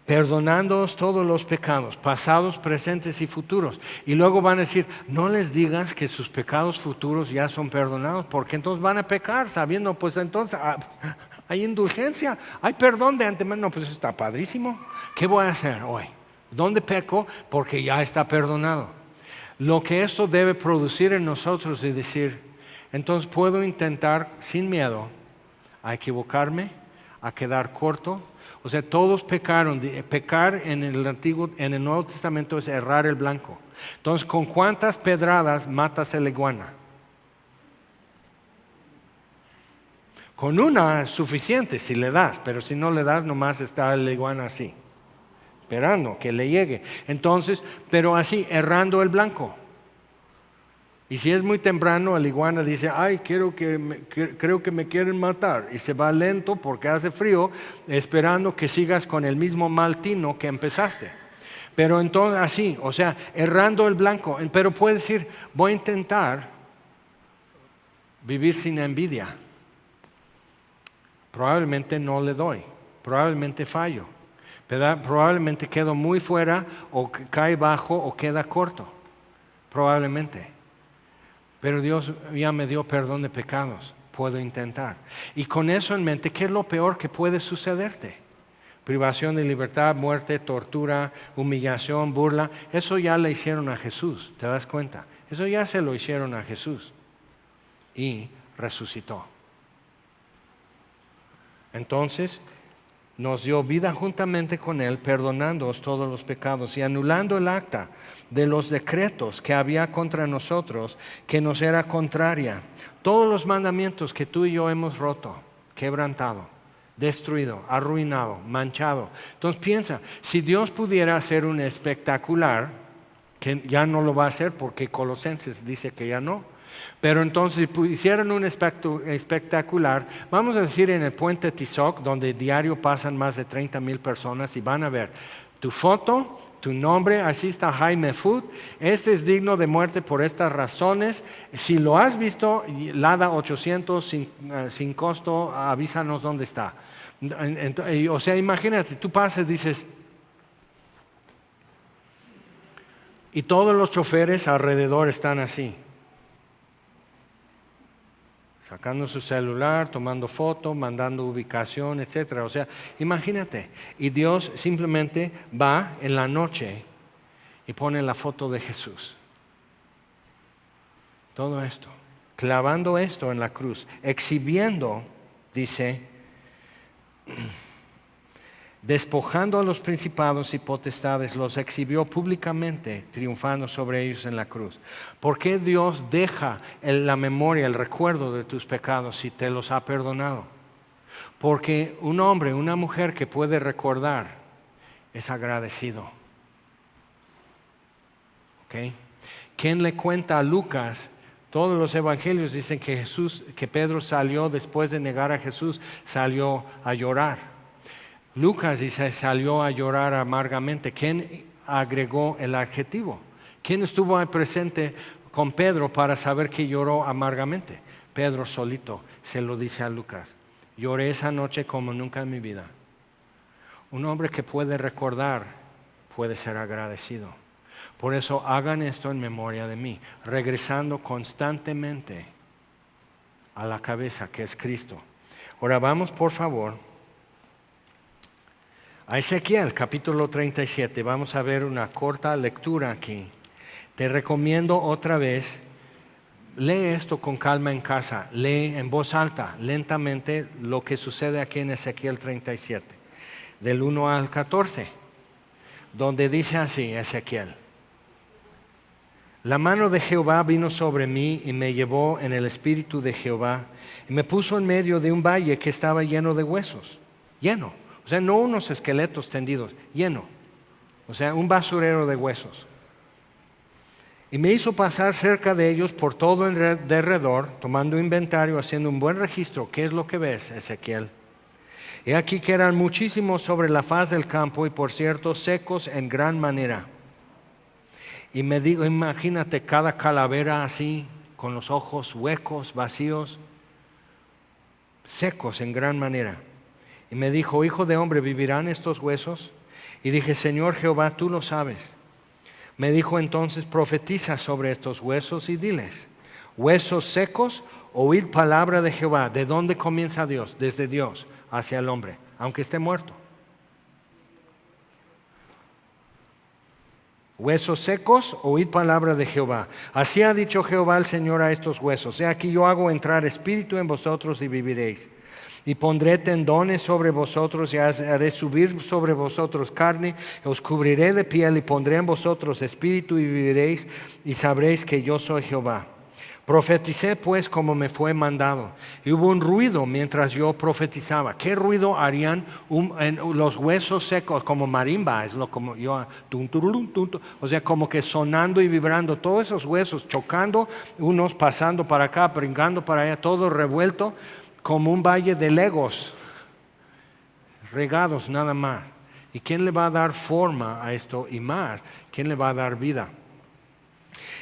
perdonándoos todos los pecados, pasados, presentes y futuros. Y luego van a decir, no les digas que sus pecados futuros ya son perdonados, porque entonces van a pecar, sabiendo, pues entonces hay indulgencia, hay perdón de antemano. No, pues eso está padrísimo. ¿Qué voy a hacer hoy? ¿Dónde peco? Porque ya está perdonado. Lo que esto debe producir en nosotros es decir, entonces puedo intentar sin miedo a equivocarme, a quedar corto. O sea, todos pecaron. Pecar en el Nuevo Testamento es errar el blanco. Entonces, ¿con cuántas pedradas matas a la iguana? Con una es suficiente si le das, pero si no le das, nomás está la iguana así, esperando que le llegue. Entonces, pero así, errando el blanco. Y si es muy temprano, la iguana dice, ay, creo que me quieren matar. Y se va lento porque hace frío, esperando que sigas con el mismo mal tino que empezaste. Pero entonces así, o sea, errando el blanco. Pero puedes decir, voy a intentar vivir sin envidia. Probablemente no le doy, probablemente fallo. Probablemente quedo muy fuera o cae bajo o queda corto. Probablemente. Pero Dios ya me dio perdón de pecados, puedo intentar. Y con eso en mente, ¿qué es lo peor que puede sucederte? Privación de libertad, muerte, tortura, humillación, burla. Eso ya le hicieron a Jesús, ¿te das cuenta? Eso ya se lo hicieron a Jesús. Y resucitó. Entonces, nos dio vida juntamente con Él, perdonándoos todos los pecados y anulando el acta de los decretos que había contra nosotros, que nos era contraria. Todos los mandamientos que tú y yo hemos roto, quebrantado, destruido, arruinado, manchado. Entonces piensa, si Dios pudiera hacer un espectacular, que ya no lo va a hacer porque Colosenses dice que ya no. Pero entonces si hicieran un espectacular, vamos a decir en el puente Tizoc, donde diario pasan más de 30,000 personas y van a ver tu foto, tu nombre, así está Jaime Food, este es digno de muerte por estas razones. Si lo has visto, Lada 800 sin costo, avísanos dónde está. O sea, imagínate, tú pasas y dices, y todos los choferes alrededor están así, sacando su celular, tomando fotos, mandando ubicación, etc. O sea, imagínate. Y Dios simplemente va en la noche y pone la foto de Jesús. Todo esto, clavando esto en la cruz, exhibiendo, dice, despojando a los principados y potestades, los exhibió públicamente, triunfando sobre ellos en la cruz. ¿Por qué Dios deja la memoria, el recuerdo de tus pecados si te los ha perdonado? Porque un hombre, una mujer que puede recordar es agradecido. ¿Okay? ¿Quién le cuenta a Lucas? Todos los evangelios dicen que Pedro salió después de negar a Jesús, salió a llorar. Lucas dice, salió a llorar amargamente. ¿Quién agregó el adjetivo? ¿Quién estuvo ahí presente con Pedro para saber que lloró amargamente? Pedro solito se lo dice a Lucas. Lloré esa noche como nunca en mi vida. Un hombre que puede recordar puede ser agradecido. Por eso hagan esto en memoria de mí, regresando constantemente a la cabeza que es Cristo. Ahora vamos por favor a Ezequiel capítulo 37, vamos a ver una corta lectura aquí. Te recomiendo otra vez, lee esto con calma en casa, lee en voz alta, lentamente lo que sucede aquí en Ezequiel 37, del 1 al 14, donde dice así Ezequiel: la mano de Jehová vino sobre mí y me llevó en el espíritu de Jehová y me puso en medio de un valle que estaba lleno de huesos, lleno. O sea, no unos esqueletos tendidos, lleno. O sea, un basurero de huesos. Y me hizo pasar cerca de ellos por todo el derredor, tomando inventario, haciendo un buen registro. ¿Qué es lo que ves, Ezequiel? He aquí que eran muchísimos sobre la faz del campo y por cierto secos en gran manera. Y me digo, imagínate cada calavera así, con los ojos huecos, vacíos, secos en gran manera. Y me dijo, hijo de hombre, ¿vivirán estos huesos? Y dije, Señor Jehová, tú lo sabes. Me dijo entonces, profetiza sobre estos huesos y diles, huesos secos, oíd palabra de Jehová. ¿De dónde comienza Dios? Desde Dios hacia el hombre, aunque esté muerto. Huesos secos, oíd palabra de Jehová. Así ha dicho Jehová el Señor a estos huesos. He aquí yo hago entrar espíritu en vosotros y viviréis. Y pondré tendones sobre vosotros y haré subir sobre vosotros carne. Os cubriré de piel y pondré en vosotros espíritu y viviréis y sabréis que yo soy Jehová. Profeticé pues como me fue mandado. Y hubo un ruido mientras yo profetizaba. ¿Qué ruido harían en los huesos secos? Como marimba, es lo como yo, o sea, como que sonando y vibrando. Todos esos huesos chocando, unos pasando para acá, brincando para allá, todo revuelto como un valle de legos, regados nada más. ¿Y quién le va a dar forma a esto y más? ¿Quién le va a dar vida?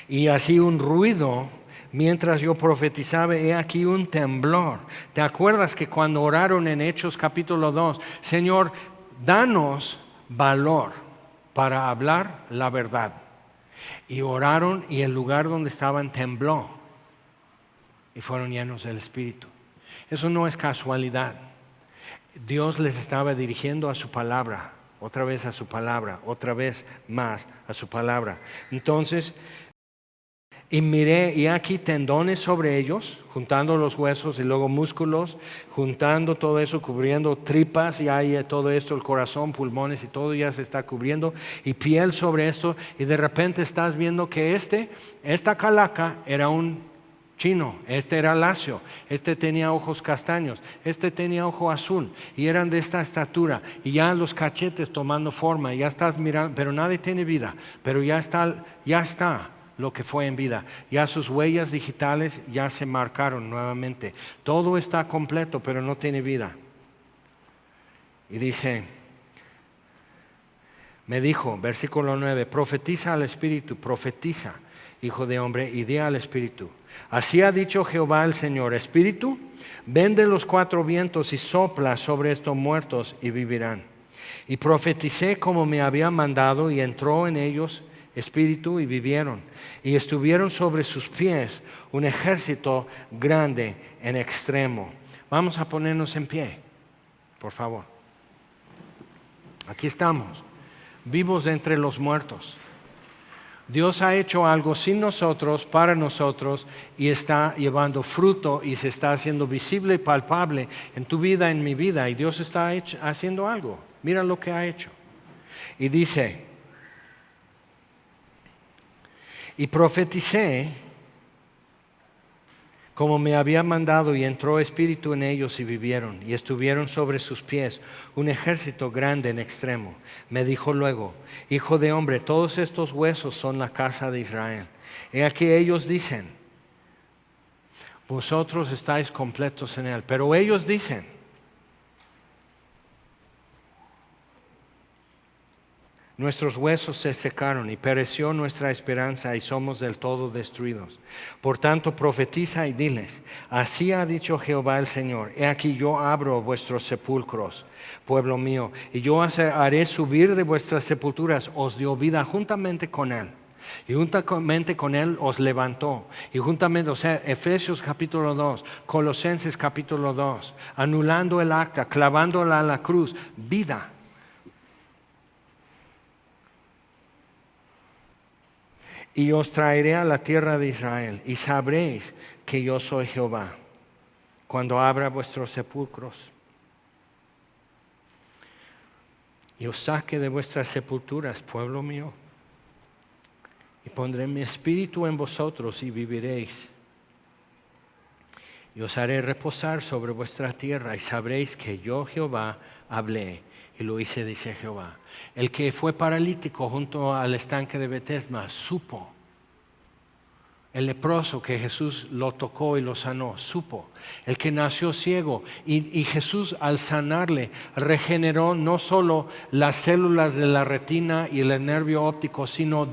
Y así un ruido. Mientras yo profetizaba, he aquí un temblor. ¿Te acuerdas que cuando oraron en Hechos capítulo 2, Señor, danos valor para hablar la verdad? Y oraron y el lugar donde estaban tembló y fueron llenos del Espíritu. Eso no es casualidad. Dios les estaba dirigiendo a su palabra, otra vez a su palabra, otra vez más a su palabra. Entonces, y miré, y aquí tendones sobre ellos, juntando los huesos y luego músculos, juntando todo eso, cubriendo tripas, y hay todo esto, el corazón, pulmones y todo ya se está cubriendo, y piel sobre esto, y de repente estás viendo que esta calaca era un chino, este era lacio, este tenía ojos castaños, este tenía ojo azul, y eran de esta estatura, y ya los cachetes tomando forma, y ya estás mirando, pero nadie tiene vida, pero ya está lo que fue en vida. Ya sus huellas digitales ya se marcaron nuevamente. Todo está completo, pero no tiene vida. Y dice, me dijo, versículo 9, profetiza al Espíritu, profetiza, hijo de hombre, y di al Espíritu. Así ha dicho Jehová el Señor, Espíritu, ven de los cuatro vientos y sopla sobre estos muertos y vivirán. Y profeticé como me había mandado y entró en ellos espíritu y vivieron, y estuvieron sobre sus pies un ejército grande en extremo. Vamos a ponernos en pie, por favor. Aquí estamos, vivos entre los muertos. Dios ha hecho algo sin nosotros, para nosotros, y está llevando fruto y se está haciendo visible y palpable en tu vida, en mi vida, y Dios está haciendo algo. Mira lo que ha hecho. Y dice, y profeticé como me había mandado, y entró espíritu en ellos y vivieron, y estuvieron sobre sus pies un ejército grande en extremo. Me dijo luego, hijo de hombre, todos estos huesos son la casa de Israel. He aquí ellos dicen, vosotros estáis completos en él. Pero ellos dicen, nuestros huesos se secaron y pereció nuestra esperanza y somos del todo destruidos. Por tanto, profetiza y diles, así ha dicho Jehová el Señor, he aquí yo abro vuestros sepulcros, pueblo mío, y yo haré subir de vuestras sepulturas, os dio vida juntamente con él. Y juntamente con él os levantó. Y juntamente, o sea, Efesios capítulo 2, Colosenses capítulo 2, anulando el acta, clavándola a la cruz, vida. Y os traeré a la tierra de Israel, y sabréis que yo soy Jehová, cuando abra vuestros sepulcros, y os saque de vuestras sepulturas, pueblo mío, y pondré mi espíritu en vosotros, y viviréis. Y os haré reposar sobre vuestra tierra, y sabréis que yo Jehová hablé, y lo hice, dice Jehová. El que fue paralítico junto al estanque de Betesda supo El leproso que Jesús lo tocó y lo sanó, supo. El que nació ciego y Jesús al sanarle regeneró no solo las células de la retina y el nervio óptico, sino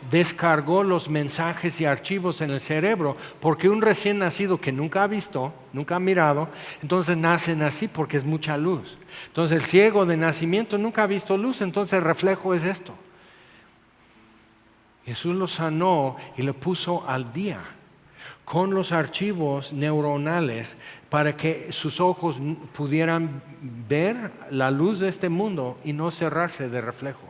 descargó los mensajes y archivos en el cerebro, porque un recién nacido que nunca ha visto, nunca ha mirado, entonces nacen así porque es mucha luz. Entonces el ciego de nacimiento nunca ha visto luz, entonces el reflejo es esto. Jesús lo sanó y lo puso al día con los archivos neuronales para que sus ojos pudieran ver la luz de este mundo y no cerrarse de reflejo.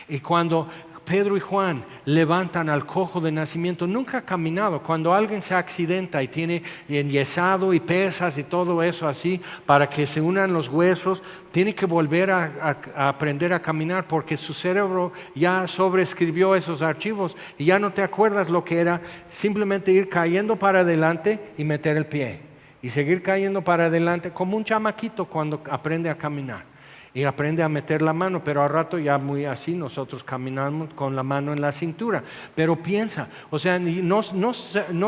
Y cuando Pedro y Juan levantan al cojo de nacimiento, nunca ha caminado. Cuando alguien se accidenta y tiene enyesado y pesas y todo eso así, para que se unan los huesos, tiene que volver a aprender a caminar, porque su cerebro ya sobreescribió esos archivos y ya no te acuerdas lo que era simplemente ir cayendo para adelante y meter el pie y seguir cayendo para adelante, como un chamaquito cuando aprende a caminar. Y aprende a meter la mano, pero al rato ya muy así nosotros caminamos con la mano en la cintura. Pero piensa, o sea, no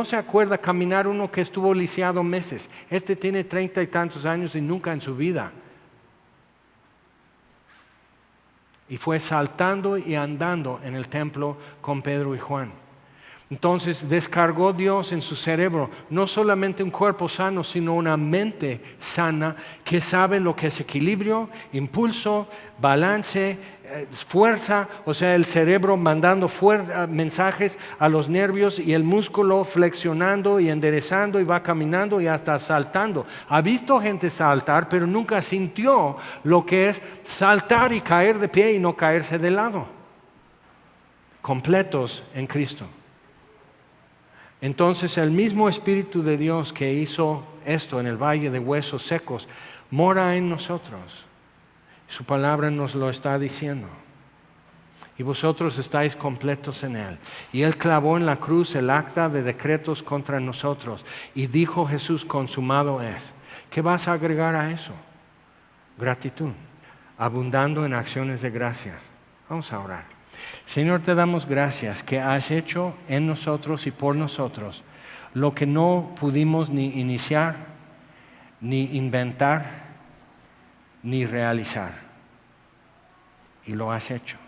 se acuerda caminar uno que estuvo lisiado meses. Este tiene 30 y tantos años y nunca en su vida. Y fue saltando y andando en el templo con Pedro y Juan. Entonces descargó Dios en su cerebro no solamente un cuerpo sano, sino una mente sana que sabe lo que es equilibrio, impulso, balance, fuerza. O sea, el cerebro mandando mensajes a los nervios y el músculo flexionando y enderezando y va caminando y hasta saltando. Ha visto gente saltar, pero nunca sintió lo que es saltar y caer de pie y no caerse de lado. Completos en Cristo. Entonces el mismo Espíritu de Dios que hizo esto en el valle de huesos secos, mora en nosotros. Su palabra nos lo está diciendo. Y vosotros estáis completos en Él. Y Él clavó en la cruz el acta de decretos contra nosotros. Y dijo Jesús, consumado es. ¿Qué vas a agregar a eso? Gratitud, abundando en acciones de gracias. Vamos a orar. Señor, te damos gracias que has hecho en nosotros y por nosotros lo que no pudimos ni iniciar, ni inventar, ni realizar. Y lo has hecho.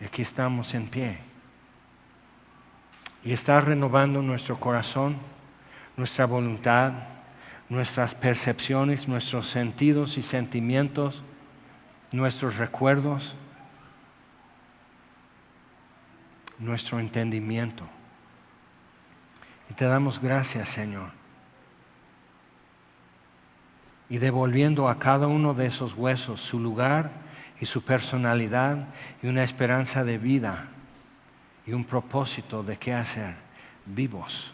Y aquí estamos en pie. Y estás renovando nuestro corazón, nuestra voluntad, nuestras percepciones, nuestros sentidos y sentimientos, nuestros recuerdos, nuestro entendimiento. Y te damos gracias, Señor. Y devolviendo a cada uno de esos huesos su lugar y su personalidad y una esperanza de vida y un propósito de qué hacer, vivos,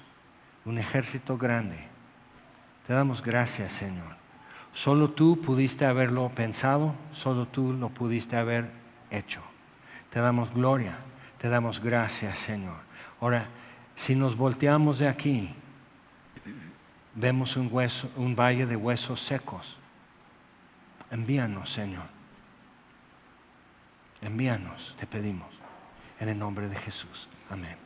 un ejército grande. Te damos gracias, Señor. Solo tú pudiste haberlo pensado, solo tú lo pudiste haber hecho. Te damos gloria. Te damos gracias, Señor. Ahora, si nos volteamos de aquí, vemos un valle de huesos secos. Envíanos, Señor. Envíanos, te pedimos. En el nombre de Jesús. Amén.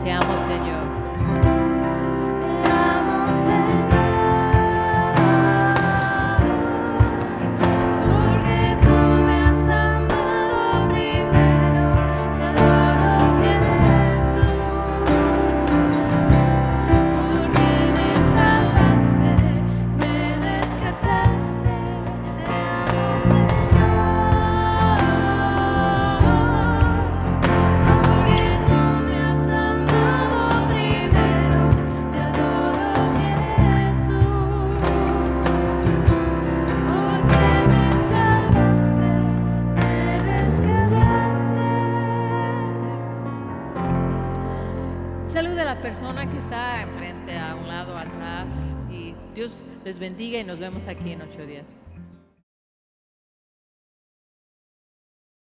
Te amo, Señor. Saluda a la persona que está enfrente, a un lado, atrás, y Dios les bendiga y nos vemos aquí en 8 días.